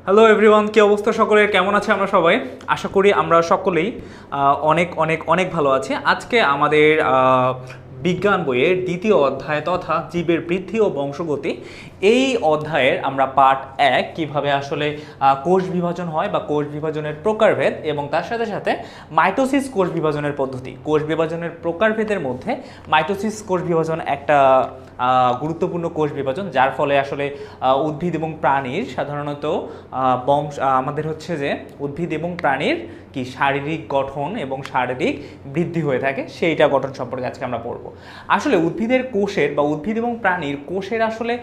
Hello everyone, কি অবস্থা সকলের? কেমন আছে আমরা সবাই? আশা করি আমরা সকলেই অনেক অনেক অনেক ভালো আছি। আজকে আমাদের বিজ্ঞান বইয়ের দ্বিতীয় অধ্যায় তথা জীবের বৃদ্ধি ও বংশগতি, এই অধ্যায়ের আমরা পার্ট 1 কিভাবে আসলে কোষ বিভাজন হয় বা কোষ বিভাজনের প্রকারভেদ এবং তার সাথে সাথে মাইটোসিস কোষ বিভাজনের পদ্ধতি। কোষ বিভাজনের প্রকারভেদের মধ্যে মাইটোসিস কোষ বিভাজন একটা গুরুত্বপূর্ণ কোষ বিভাজন, যার ফলে আসলে উদ্ভিদ এবং প্রাণীর সাধারণত আমাদের হচ্ছে যে উদ্ভিদ এবং প্রাণীর কি শারীরিক গঠন এবং শারীরিক বৃদ্ধি হয়ে থাকে, সেইটা গঠন সম্পর্কে আজকে আমরা পড়ব। আসলে উদ্ভিদের কোষের বা উদ্ভিদ এবং প্রাণীর কোষের আসলে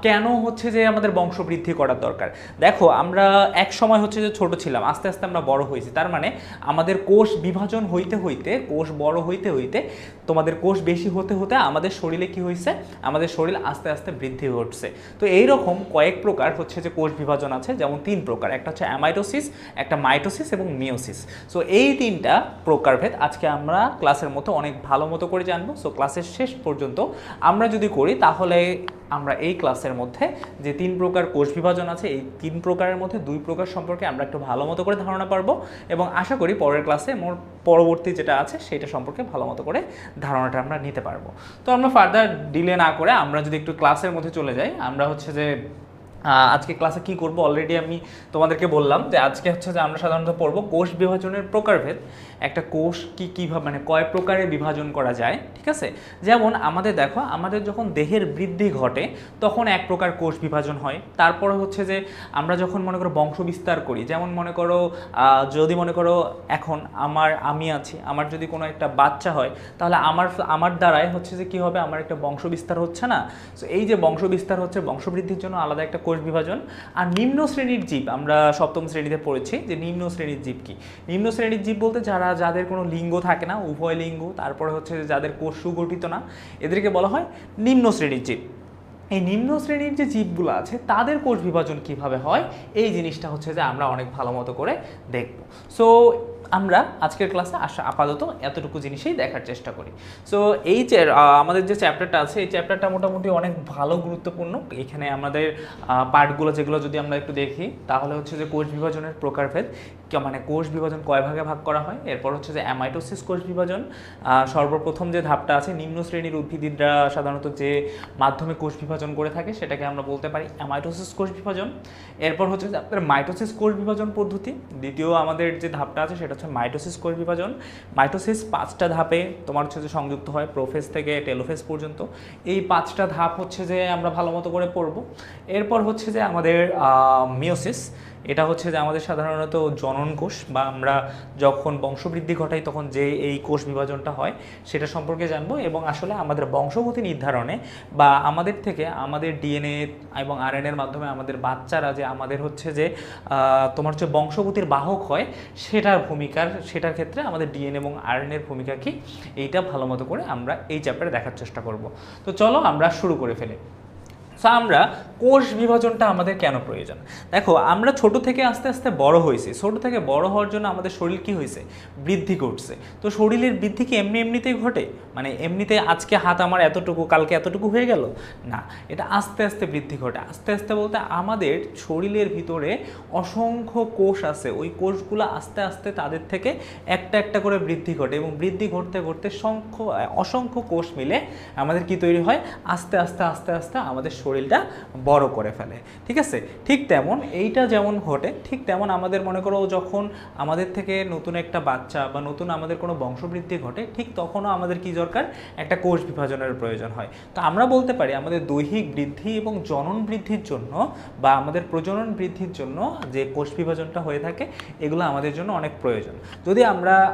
কেন হচ্ছে যে আমাদের বংশবৃদ্ধি করার দরকার। দেখো, আমরা এক সময় হচ্ছে যে ছোট ছিলাম, আস্তে আস্তে আমরা বড় হয়েছি, তার মানে আমাদের কোষ বিভাজন হইতে হইতে, কোষ বড় হইতে হইতে, তোমাদের কোষ বেশি হতে হতে আমাদের শরীরে কি হয়েছে, আমাদের শরীর আস্তে আস্তে বৃদ্ধি ঘটছে। তো এইরকম কয়েক প্রকার হচ্ছে যে কোষ বিভাজন আছে, যেমন 3 প্রকার, একটা হচ্ছে অ্যামাইটোসিস, একটা মাইটোসিস এবং মিওসিস। সো এই 3টা প্রকারভেদ আজকে আমরা ক্লাসের মতো অনেক ভালো মতো করে জানবো। সো ক্লাসের শেষ পর্যন্ত আমরা যদি করি তাহলে আমরা এই ক্লাসের মধ্যে যে 3 প্রকার কোষ বিভাজন আছে, এই 3 প্রকারের মধ্যে 2 প্রকার সম্পর্কে আমরা একটু ভালো মতো করে ধারণা পারবো এবং আশা করি পরের ক্লাসে পরবর্তী যেটা আছে সেটা সম্পর্কে ভালো মতো করে ধারণাটা আমরা নিতে পারবো। তো আমরা ফার্দার ডিলে না করে আমরা যদি একটু ক্লাসের মধ্যে চলে যাই, আমরা হচ্ছে যে আজকে ক্লাসে কি করব অলরেডি আমি তোমাদেরকে বললাম যে আজকে হচ্ছে যে আমরা সাধারণত পড়বো কোষ বিভাজনের প্রকারভেদ। একটা কোষ কীভাবে মানে কয় প্রকারে বিভাজন করা যায়, ঠিক আছে? যেমন আমাদের দেখো, আমাদের যখন দেহের বৃদ্ধি ঘটে তখন এক প্রকার কোষ বিভাজন হয়। তারপরে হচ্ছে যে আমরা যখন মনে করো বংশ বিস্তার করি, যেমন মনে করো যদি মনে করো এখন আমি আছি, আমার যদি কোনো একটা বাচ্চা হয় তাহলে আমার দ্বারাই হচ্ছে যে কী হবে, আমার একটা বংশ বিস্তার হচ্ছে না। সো এই যে বংশ বিস্তার হচ্ছে, বংশবৃদ্ধির জন্য আলাদা একটা কোষ বিভাজন। আর নিম্ন শ্রেণীর জীব, আমরা সপ্তম শ্রেণীতে পড়েছি যে নিম্ন শ্রেণীর জীব কি। নিম্ন শ্রেণীর জীব বলতে যাদের কোনো লিঙ্গ থাকে না, উভয় লিঙ্গ, তারপরে হচ্ছে যাদের কোষ সুগঠিত না, এদেরকে বলা হয় নিম্ন শ্রেণীর জীব। এই নিম্ন শ্রেণীর যে জীবগুলো আছে তাদের কোষ বিভাজন কিভাবে হয়, এই জিনিসটা হচ্ছে যে আমরা অনেক ভালো মতো করে দেখব। সো আমরা আজকের ক্লাসে আপাতত এতটুকু জিনিসই দেখার চেষ্টা করি। সো এই যে আমাদের যে চ্যাপ্টারটা আছে, এই চ্যাপ্টারটা মোটামুটি অনেক ভালো গুরুত্বপূর্ণ। এখানে আমাদের পার্টগুলো যেগুলো যদি আমরা একটু দেখি তাহলে হচ্ছে যে কোষ বিভাজনের প্রকারভেদ, মানে কোষ বিভাজন কয় ভাগে ভাগ করা হয়, এরপর হচ্ছে যে অ্যামাইটোসিস কোষ বিভাজন, সর্বপ্রথম যে ধাপটা আছে নিম্ন শ্রেণীর উদ্ভিদরা সাধারণত যে মাধ্যমে কোষ বিভাজন করে থাকে সেটাকে আমরা বলতে পারি অ্যামাইটোসিস কোষ বিভাজন। এরপর হচ্ছে যে আপনার মাইটোসিস কোষ বিভাজন পদ্ধতি, দ্বিতীয় আমাদের যে ধাপটা আছে সেটা হচ্ছে মাইটোসিস কোষ বিভাজন। মাইটোসিস 5টা ধাপে তোমার হচ্ছে যে সংযুক্ত হয়, প্রোফেজ থেকে টেলোফেজ পর্যন্ত। এই 5টা ধাপ হচ্ছে যে আমরা ভালো মতো করে পড়ব। এরপর হচ্ছে যে আমাদের মিওসিস, এটা হচ্ছে যে আমাদের সাধারণত জনন কোষ বা আমরা যখন বংশবৃদ্ধি ঘটাই তখন যে এই কোষ বিভাজনটা হয় সেটা সম্পর্কে জানবো। এবং আসলে আমাদের বংশগতি নির্ধারণে বা আমাদের থেকে আমাদের ডিএনএ এবং আরএনএর মাধ্যমে আমাদের বাচ্চারা যে আমাদের হচ্ছে যে তোমার হচ্ছে বংশগতির বাহক হয়, সেটার ক্ষেত্রে আমাদের ডিএনএ এবং আরএনএর ভূমিকা কী, এইটা ভালো মতো করে আমরা এই চ্যাপ্টারে দেখার চেষ্টা করব। তো চলো আমরা শুরু করে ফেলি। সো আমরা কোষ বিভাজনটা আমাদের কেন প্রয়োজন? দেখো, আমরা ছোট থেকে আস্তে আস্তে বড় হয়েছি, ছোট থেকে বড় হওয়ার জন্য আমাদের শরীর কি হয়েছে, বৃদ্ধি ঘটছে। তো শরীরের বৃদ্ধি কি এমনিতেই ঘটে, মানে এমনিতে আজকে হাত আমার এতটুকু কালকে এতটুকু হয়ে গেল না, এটা আস্তে আস্তে বৃদ্ধি ঘটে। আস্তে আস্তে বলতে আমাদের শরীরের ভিতরে অসংখ্য কোষ আছে, ওই কোষগুলো আস্তে আস্তে তাদের থেকে একটা একটা করে বৃদ্ধি ঘটে এবং বৃদ্ধি ঘটতে ঘটতে অসংখ্য কোষ মিলে আমাদের কি তৈরি হয়, আস্তে আস্তে আস্তে আস্তে আমাদের শরীরটা বড় করে ফেলে, ঠিক আছে? ঠিক তেমন এইটা যেমন ঘটে, ঠিক তেমন আমাদের মনে করো যখন আমাদের থেকে নতুন একটা বাচ্চা বা নতুন আমাদের কোনো বংশবৃদ্ধি ঘটে, ঠিক তখনও আমাদের কি দরকার, একটা কোষ বিভাজনের প্রয়োজন হয়। তো আমরা বলতে পারি আমাদের দৈহিক বৃদ্ধি এবং জনন বৃদ্ধির জন্য বা আমাদের প্রজনন বৃদ্ধির জন্য যে কোষ বিভাজনটা হয়ে থাকে, এগুলো আমাদের জন্য অনেক প্রয়োজন। যদি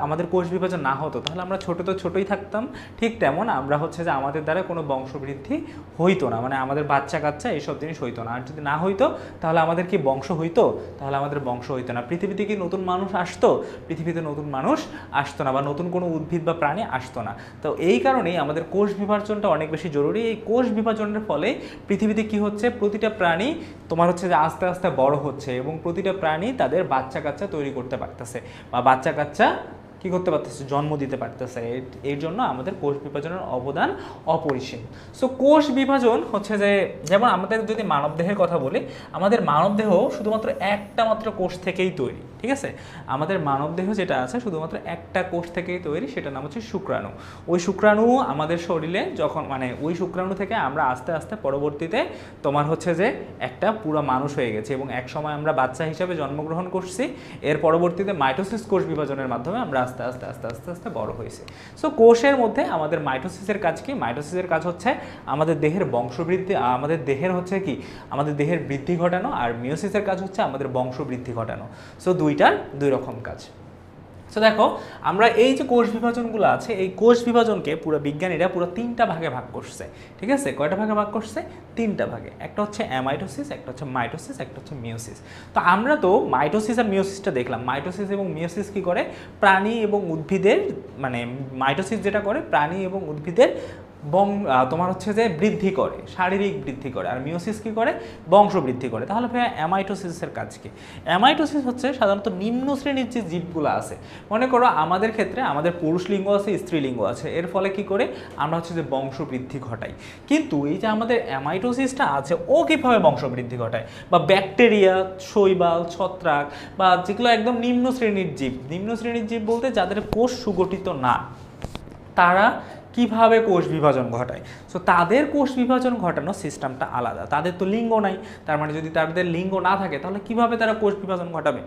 আমাদের কোষ বিভাজন না হতো তাহলে আমরা ছোটই থাকতাম। ঠিক তেমন আমরা হচ্ছে যে আমাদের দ্বারা কোনো বংশবৃদ্ধি হইতো না, মানে আমাদের বাচ্চা কাচ্চা এইসব জিনিস হইতো না। আর যদি না হইতো তাহলে আমাদের কি বংশ হইতো, তাহলে আমাদের বংশ হইতো না। পৃথিবীতে কি নতুন মানুষ আসতো, পৃথিবীতে নতুন মানুষ আসতো না, বা নতুন কোনো উদ্ভিদ বা প্রাণী আসতো না। তো এই কারণেই আমাদের কোষ বিভাজনটা অনেক বেশি জরুরি। এই কোষ বিভাজনের ফলে পৃথিবীতে কি হচ্ছে, প্রতিটা প্রাণী তোমার হচ্ছে যে আস্তে আস্তে বড় হচ্ছে এবং প্রতিটা প্রাণী তাদের বাচ্চা কাচ্চা তৈরি করতে পারতেছে বা বাচ্চা কাচ্চা কি করতে পারতেছে, জন্ম দিতে পারতেছে। এর জন্য আমাদের কোষ বিভাজনের অবদান অপরিসীম। সো কোষ বিভাজন হচ্ছে যে, যেমন আমাদের যদি মানবদেহের কথা বলি, আমাদের মানবদেহ শুধুমাত্র একটা মাত্র কোষ থেকেই তৈরি, ঠিক আছে? আমাদের মানবদেহ যেটা আছে শুধুমাত্র একটা কোষ থেকেই তৈরি, সেটার নাম হচ্ছে শুক্রাণু। ওই শুক্রাণু আমাদের শরীরে যখন মানে ওই শুক্রাণু থেকে আমরা আস্তে আস্তে পরবর্তীতে তোমার হচ্ছে যে একটা পুরো মানুষ হয়ে গেছে, এবং এক সময় আমরা বাচ্চা হিসাবে জন্মগ্রহণ করছি, এর পরবর্তীতে মাইটোসিস কোষ বিভাজনের মাধ্যমে আমরা আস্তে আস্তে আস্তে আস্তে আস্তে বড় হয়েছি। সো কোষের মধ্যে আমাদের মাইটোসিসের কাজ কি? মাইটোসিসের কাজ হচ্ছে আমাদের দেহের বংশবৃদ্ধি, আমাদের দেহের হচ্ছে কি, আমাদের দেহের বৃদ্ধি ঘটানো, আর মিওসিসের কাজ হচ্ছে আমাদের বংশবৃদ্ধি ঘটানো। সো দুইটার দুই রকম কাজ। সো দেখো, আমরা এই যে কোষ বিভাজনগুলো আছে, এই কোষ বিভাজনকে পুরো বিজ্ঞানীরা পুরো 3টা ভাগে ভাগ করছে, ঠিক আছে? কয়টা ভাগে ভাগ করছে? 3টা ভাগে। একটা হচ্ছে অ্যামাইটোসিস, একটা হচ্ছে মাইটোসিস, একটা হচ্ছে মিওসিস। তো আমরা তো মাইটোসিস আর মিওসিসটা দেখলাম। মাইটোসিস এবং মিওসিস কি করে? প্রাণী এবং উদ্ভিদের, মানে মাইটোসিস যেটা করে প্রাণী এবং উদ্ভিদের তোমার হচ্ছে যে বৃদ্ধি করে, শারীরিক বৃদ্ধি করে, আর মিওসিস কি করে? বংশ বৃদ্ধি করে। তাহলে ভাইয়া অ্যামাইটোসিসের কাজ কি? অ্যামাইটোসিস হচ্ছে সাধারণত নিম্ন শ্রেণীর যে জীবগুলো আছে, মনে করো আমাদের ক্ষেত্রে আমাদের পুরুষ লিঙ্গ আছে, স্ত্রীলিঙ্গ আছে, এর ফলে কি করে আমরা হচ্ছে যে বংশ বৃদ্ধি ঘটাই। কিন্তু এই যে আমাদের অ্যামাইটোসিসটা আছে, ও কীভাবে বংশ বৃদ্ধি ঘটায়? বা ব্যাকটেরিয়া, শৈবাল, ছত্রাক, বা যেগুলো একদম নিম্ন শ্রেণীর জীব, নিম্ন শ্রেণীর জীব বলতে যাদের কোষ সুগঠিত না, তারা কিভাবে কোষ বিভাজন ঘটায়? সো তাদের কোষ বিভাজন ঘটানোর সিস্টেমটা আলাদা। তাদের তো লিঙ্গ নাই, তার মানে যদি তাদের লিঙ্গ না থাকে তাহলে কিভাবে তারা কোষ বিভাজন ঘটাবে?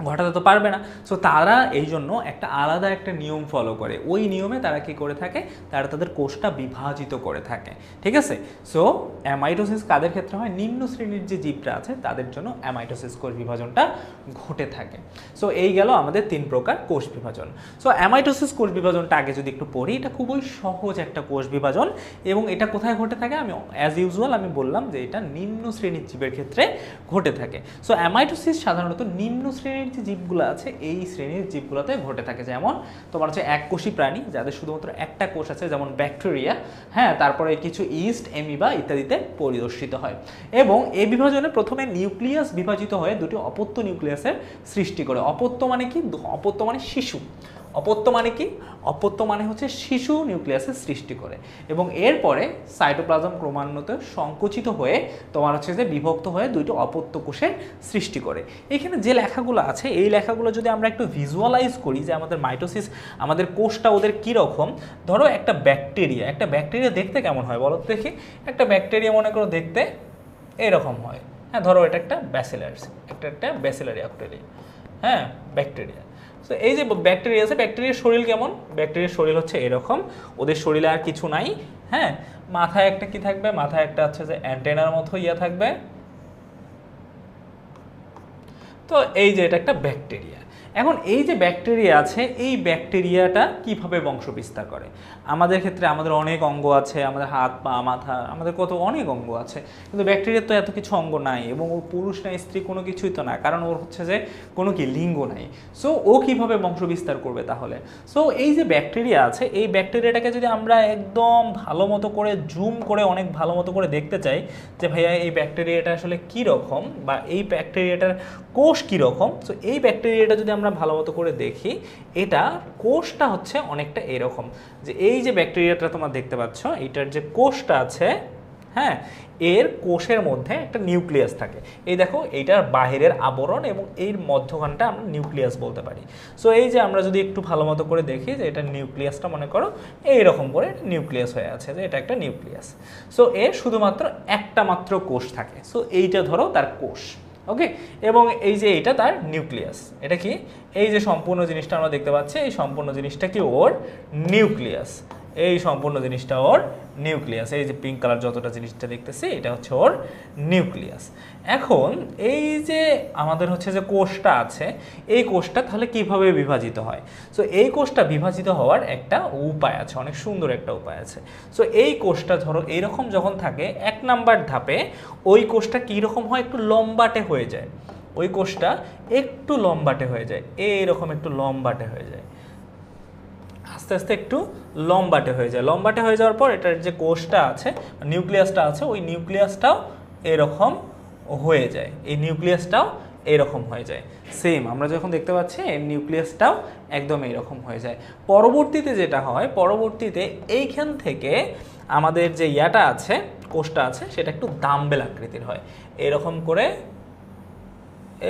ঘটাতে তো পারবে না। সো তারা এই জন্য একটা আলাদা একটা নিয়ম ফলো করে। ওই নিয়মে তারা কি করে থাকে? তারা তাদের কোষটা বিভাজিত করে থাকে, ঠিক আছে? সো অ্যামাইটোসিস কাদের ক্ষেত্রে হয়? নিম্ন শ্রেণীর যে জীবরা আছে তাদের জন্য অ্যামাইটোসিস কোষ বিভাজনটা ঘটে থাকে। সো এই গেল আমাদের 3 প্রকার কোষ বিভাজন। সো অ্যামাইটোসিস কোষ বিভাজনটা আগে যদি একটু পড়ি, এটা খুবই সহজ একটা কোষ বিভাজন, এবং এটা কোথায় ঘটে থাকে? আমি অ্যাজ ইউজুয়াল আমি বললাম যে এটা নিম্ন শ্রেণীর জীবের ক্ষেত্রে ঘটে থাকে। সো অ্যামাইটোসিস সাধারণত নিম্ন শ্রেণীর যে জীবগুলো আছে এই শ্রেণীর জীবগুলোতে ঘটে থাকে। যেমন তোমার হচ্ছে এককোষী প্রাণী, যাদের শুধুমাত্র একটা কোষ আছে, যেমন ব্যাকটেরিয়া, হ্যাঁ, তারপরে কিছু ইস্ট, অ্যামিবা ইত্যাদিতে পরিদর্শিত হয়। এবং এই বিভাজনে প্রথমে নিউক্লিয়াস বিভাজিত হয়ে দুটি অপত্য নিউক্লিয়াসের সৃষ্টি করে। অপত্য মানে কি? অপত্য মানে শিশু। অপত্য মানে কি? অপত্য মানে হচ্ছে শিশু নিউক্লিয়াসের সৃষ্টি করে, এবং এরপরে সাইটোপ্লাজম ক্রমান্বয়ে সংকুচিত হয়ে তোমার হচ্ছে যে বিভক্ত হয়ে দুইটি অপত্য কোষের সৃষ্টি করে। এখানে যে লেখাগুলো আছে এই লেখাগুলো যদি আমরা একটু ভিজুয়ালাইজ করি যে আমাদের মাইটোসিস, আমাদের কোষটা ওদের কীরকম। ধরো একটা ব্যাকটেরিয়া দেখতে কেমন হয় বলো দেখি? একটা ব্যাকটেরিয়া মনে করো দেখতে এরকম হয়, হ্যাঁ। ধরো এটা একটা ব্যাসিলাস, একটা ব্যাসিলারি ব্যাকটেরিয়া, হ্যাঁ, ব্যাকটেরিয়া। সো এই যে ব্যাকটেরিয়া আছে, ব্যাকটেরিয়ার শরীর কেমন? ব্যাকটেরিয়ার শরীর হচ্ছে এরকম, ওদের শরীরে আর কিছু নাই, হ্যাঁ। মাথায় একটা কি থাকবে? মাথায় একটা হচ্ছে যে অ্যান্টেনার মতো ইয়া থাকবে। তো এই যে এটা একটা ব্যাকটেরিয়া। এখন এই যে ব্যাকটেরিয়া আছে, এই ব্যাকটেরিয়াটা কিভাবে বংশ বিস্তার করে? আমাদের ক্ষেত্রে আমাদের অনেক অঙ্গ আছে, আমাদের হাত, পা, মাথা, আমাদের কত অনেক অঙ্গ আছে, কিন্তু ব্যাকটেরিয়ার তো এত কিছু অঙ্গ নাই, এবং ও পুরুষ না স্ত্রী কোনো কিছুই তো না, কারণ ওর হচ্ছে যে কোনো কি লিঙ্গ নাই। সো ও কিভাবে বংশ বিস্তার করবে তাহলে? সো এই যে ব্যাকটেরিয়া আছে, এই ব্যাকটেরিয়াটাকে যদি আমরা একদম ভালো মতো করে জুম করে অনেক ভালো মতো করে দেখতে চাই যে ভাইয়া এই ব্যাকটেরিয়াটা আসলে কীরকম, বা এই ব্যাকটেরিয়াটার কোষ কীরকম, সো এই ব্যাকটেরিয়াটা যদি আমরা ভালো মতো করে দেখি, এটা কোষটা হচ্ছে অনেকটা এরকম। যে এই যে ব্যাকটেরিয়াটা তোমরা দেখতে পাচ্ছ, এইটার যে কোষটা আছে, হ্যাঁ, এর কোষের মধ্যে একটা নিউক্লিয়াস থাকে। এই দেখো, এইটার বাহিরের আবরণ এবং এর মধ্যখানটা আমরা নিউক্লিয়াস বলতে পারি। সো এই যে আমরা যদি একটু ভালো মতো করে দেখি যে এটা নিউক্লিয়াসটা মনে করো এইরকম করে নিউক্লিয়াস হয়ে আছে, যে এটা একটা নিউক্লিয়াস। সো এর শুধুমাত্র একটা মাত্র কোষ থাকে। সো এইটা ধরো তার কোষ, ওকে। এবং এই যে এটা তার নিউক্লিয়াস। এটা কি? এই যে সম্পূর্ণ জিনিসটা আমরা দেখতে পাচ্ছি, এই সম্পূর্ণ জিনিসটা কি? ওর নিউক্লিয়াস। এই সম্পূর্ণ জিনিসটা ওর নিউক্লিয়াস। এই যে পিঙ্ক কালার যতটা জিনিসটা দেখতেছি, এটা হচ্ছে ওর নিউক্লিয়াস। এখন এই যে আমাদের হচ্ছে যে কোষটা আছে, এই কোষটা তাহলে কিভাবে বিভাজিত হয়? সো এই কোষটা বিভাজিত হওয়ার একটা উপায় আছে, অনেক সুন্দর একটা উপায় আছে। সো এই কোষটা ধরো এইরকম যখন থাকে, 1 নাম্বার ধাপে ওই কোষটা কীরকম হয়? একটু লম্বাটে হয়ে যায়। ওই কোষটা একটু লম্বাটে হয়ে যায়, এইরকম একটু লম্বাটে হয়ে যায়, আস্তে আস্তে একটু লম্বাটে হয়ে যায়। লম্বাটে হয়ে যাওয়ার পর এটার যে কোষটা আছে, নিউক্লিয়াসটা আছে, ওই নিউক্লিয়াসটাও এরকম হয়ে যায়। এই নিউক্লিয়াসটাও এরকম হয়ে যায়। সেম আমরা যখন দেখতে পাচ্ছি এর নিউক্লিয়াসটাও একদম এরকম হয়ে যায়। পরবর্তীতে যেটা হয়, পরবর্তীতে এইখান থেকে আমাদের যে ইয়াটা আছে, কোষটা আছে, সেটা একটু ডাম্বেল আকৃতির হয়। এরকম করে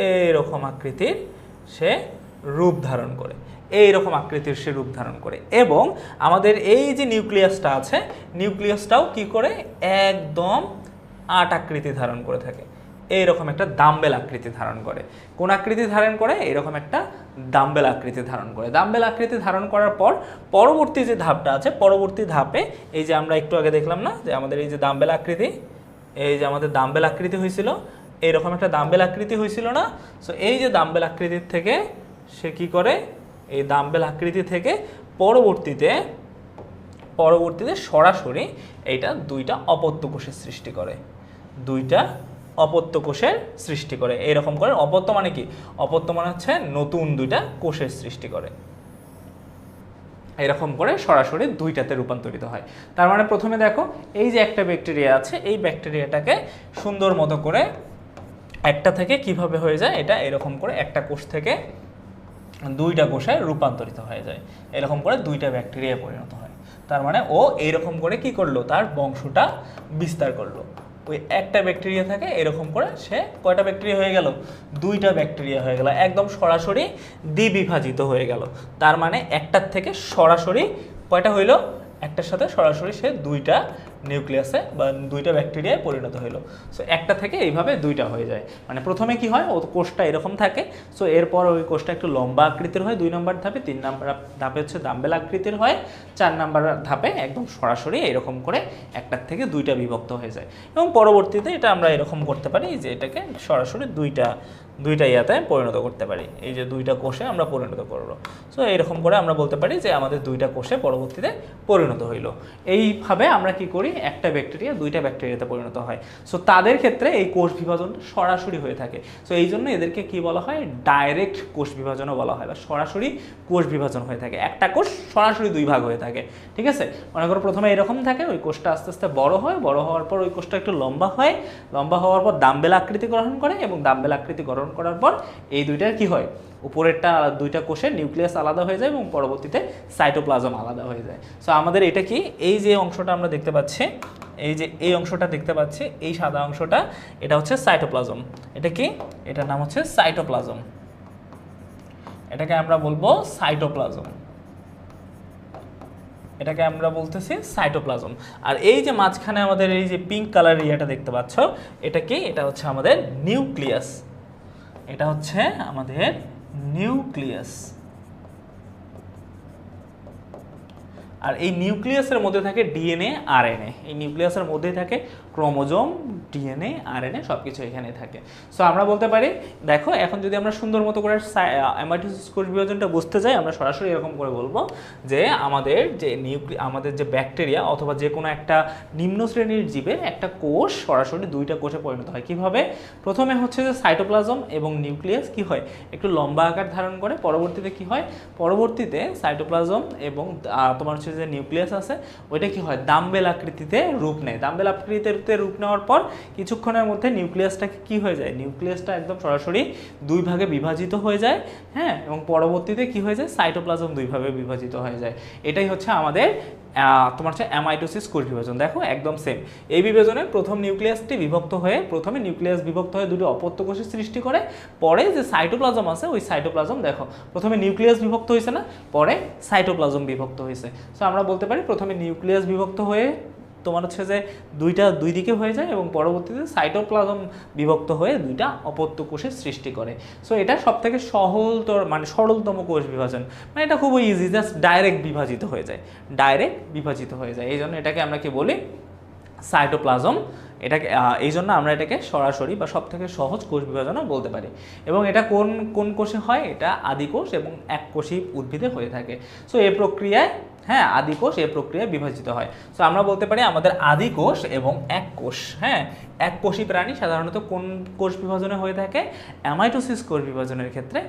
এইরকম আকৃতির সে রূপ ধারণ করে, এইরকম আকৃতির সে রূপ ধারণ করে। এবং আমাদের এই যে নিউক্লিয়াসটা আছে, নিউক্লিয়াসটাও কি করে একদম আট আকৃতি ধারণ করে থাকে, এইরকম একটা ডাম্বেল আকৃতি ধারণ করে। কোন আকৃতি ধারণ করে? এরকম একটা ডাম্বেল আকৃতি ধারণ করে। ডাম্বেল আকৃতি ধারণ করার পর পরবর্তী যে ধাপটা আছে, পরবর্তী ধাপে এই যে আমরা একটু আগে দেখলাম না যে আমাদের এই যে ডাম্বেল আকৃতি, এই যে আমাদের ডাম্বেল আকৃতি হয়েছিল, এইরকম একটা ডাম্বেল আকৃতি হয়েছিল না? সো এই যে ডাম্বেল আকৃতির থেকে সে কি করে, এই ডাম্বেল আকৃতি থেকে পরবর্তীতে সরাসরি এইটা দুইটা অপত্য কোষের সৃষ্টি করে, দুইটা অপত্য কোষের সৃষ্টি করে। এইরকম করে অপত্য মানে কি? অপত্য মানে হচ্ছে নতুন দুইটা কোষের সৃষ্টি করে। এরকম করে সরাসরি দুইটাতে রূপান্তরিত হয়। তার মানে প্রথমে দেখো এই যে একটা ব্যাকটেরিয়া আছে, এই ব্যাকটেরিয়াটাকে সুন্দর মতো করে একটা থেকে কিভাবে হয়ে যায়, এটা এরকম করে একটা কোষ থেকে দুইটা কোষে রূপান্তরিত হয়ে যায়, এরকম করে দুইটা ব্যাকটেরিয়া পরিণত হয়। তার মানে ও এইরকম করে কি করলো, তার বংশটা বিস্তার করলো। ওই একটা ব্যাকটেরিয়া থাকে এরকম করে সে কয়টা ব্যাকটেরিয়া হয়ে গেল? দুইটা ব্যাকটেরিয়া হয়ে গেল, একদম সরাসরি দ্বিবিভাজিত হয়ে গেল। তার মানে একটার থেকে সরাসরি কয়টা হইল? একটার সাথে সরাসরি সে দুইটা নিউক্লিয়াসে বা দুইটা ব্যাকটেরিয়ায় পরিণত হইল। সো একটা থেকে এইভাবে দুইটা হয়ে যায়। মানে প্রথমে কি হয়, ও কোষটা এরকম থাকে, সো এরপর ওই কোষটা একটু লম্বা আকৃতির হয় 2 নম্বর ধাপে, 3 নম্বর ধাপে হচ্ছে ডাম্বেল আকৃতির হয়, 4 নম্বর ধাপে একদম সরাসরি এরকম করে একটার থেকে দুইটা বিভক্ত হয়ে যায়। এবং পরবর্তীতে এটা আমরা এরকম করতে পারি যে এটাকে সরাসরি দুইটা ইয়াতে পরিণত করতে পারি, এই যে দুইটা কোষে আমরা পরিণত করব। সো এরকম করে আমরা বলতে পারি যে আমাদের দুইটা কোষে পরবর্তীতে পরিণত হইল। এইভাবে আমরা কি করি, একটা ব্যাকটেরিয়া দুইটা ব্যাকটেরিয়াতে পরিণত হয়। সো তাদের ক্ষেত্রে এই কোষ বিভাজনটা সরাসরি হয়ে থাকে। সো এই জন্য এদেরকে কি বলা হয়, ডাইরেক্ট কোষ বিভাজনও বলা হয়, বা সরাসরি কোষ বিভাজন হয়ে থাকে। একটা কোষ সরাসরি দুই ভাগ হয়ে থাকে, ঠিক আছে? মনে করো প্রথমে এরকম থাকে, ওই কোষটা আস্তে আস্তে বড় হয়, বড় হওয়ার পর ওই কোষটা একটু লম্বা হয়, লম্বা হওয়ার পর ডাম্বেল আকৃতি গ্রহণ করে, এবং ডাম্বেল আকৃতি গ্রহণ করার পর এই দুইটার কি হয়, উপরেরটা দুইটা কোষের নিউক্লিয়াস আলাদা হয়ে যায় এবং পরবর্তীতে সাইটোপ্লাজম আলাদা হয়ে যায়। সো আমাদের এটা কি, এই যে অংশটা আমরা দেখতে পাচ্ছি, এই যে এই অংশটা দেখতে পাচ্ছি, এই সাদা অংশটা, এটা হচ্ছে সাইটোপ্লাজম। এটা কি? এটার নাম হচ্ছে সাইটোপ্লাজম। এটাকে আমরা বলবো সাইটোপ্লাজম, এটাকে আমরা বলতেছি সাইটোপ্লাজম। আর এই যে মাঝখানে আমাদের এই যে পিঙ্ক কালার ইয়েটা দেখতে পাচ্ছ, এটা কি? এটা হচ্ছে আমাদের নিউক্লিয়াস, এটা হচ্ছে আমাদের নিউক্লিয়াস। আর এই নিউক্লিয়াসের মধ্যে থাকে ডিএনএ, আরএনএ। এই নিউক্লিয়াসের মধ্যে থাকে ক্রোমোজোম, ডিএনএ, আরএনএ, সব কিছু এখানে থাকে। সো আমরা বলতে পারি, দেখো এখন যদি আমরা সুন্দর মতো করে অ্যামাইটোসিস কোষ বিভাজনটা বুঝতে যাই, আমরা সরাসরি এরকম করে বলবো যে আমাদের যে ব্যাকটেরিয়া অথবা যে কোনো একটা নিম্ন শ্রেণীর জীবের একটা কোষ সরাসরি দুইটা কোষে পরিণত হয়। কিভাবে? প্রথমে হচ্ছে যে সাইটোপ্লাজম এবং নিউক্লিয়াস কি হয়, একটু লম্বা আকার ধারণ করে। পরবর্তীতে কি হয়, পরবর্তীতে সাইটোপ্লাজম এবং তোমার হচ্ছে যে নিউক্লিয়াস আছে, ওইটা কি হয়, ডাম্বেল আকৃতিতে রূপ নেয়। ডাম্বেল আকৃতিতে রূপ নেওয়ার পর কিছুক্ষণের মধ্যে নিউক্লিয়াসটা কি হয়ে যায়, নিউক্লিয়াসটা একদম সরাসরি দুই ভাগে বিভাজিত হয়ে যায়, হ্যাঁ। এবং পরবর্তীতে কি হয়ে যায়, সাইটোপ্লাজম দুই ভাগে বিভাজিত হয়ে যায়। এটাই হচ্ছে আমাদের তোমার হচ্ছে অ্যামাইটোসিস কোষ বিভাজন। দেখো একদম সেম। এই বিভাজনে প্রথম নিউক্লিয়াসটি বিভক্ত হয়ে, প্রথমে নিউক্লিয়াস বিভক্ত হয়ে দুটি অপত্য কোষের সৃষ্টি করে, পরে যে সাইটোপ্লাজম আছে ওই সাইটোপ্লাজম, দেখো প্রথমে নিউক্লিয়াস বিভক্ত হয়েছে না, পরে সাইটোপ্লাজম বিভক্ত হয়েছে। সো আমরা বলতে পারি প্রথমে নিউক্লিয়াস বিভক্ত হয়ে তোমার হচ্ছে যে দুই দিকে হয়ে যায়, এবং পরবর্তীতে সাইটোপ্লাজম বিভক্ত হয়ে দুইটা অপত্য কোষের সৃষ্টি করে। সো এটা সব থেকে সরলতম কোষ বিভাজন। মানে এটা খুবই ইজি, জাস্ট ডাইরেক্ট বিভাজিত হয়ে যায়, ডাইরেক্ট বিভাজিত হয়ে যায়। এই জন্য এটাকে আমরা কি বলি, সাইটোপ্লাজম। এটাকে এই জন্য আমরা এটাকে সরাসরি বা সব থেকে সহজ কোষ বিভাজনও বলতে পারি। এবং এটা কোন কোষে হয়, এটা আদিকোষ এবং এককোষী উদ্ভিদে হয়ে থাকে। সো এই প্রক্রিয়ায় হ্যাঁ, আদি কোষ এই প্রক্রিয়ায় বিভাজিত হয়। সো আমরা বলতে পারি আমাদের আদি কোষ এবং এক কোষ, হ্যাঁ, এক কোষী প্রাণী সাধারণত কোন কোষ বিভাজনে হয়ে থাকে? অ্যামাইটোসিস কোষ বিভাজনের ক্ষেত্রে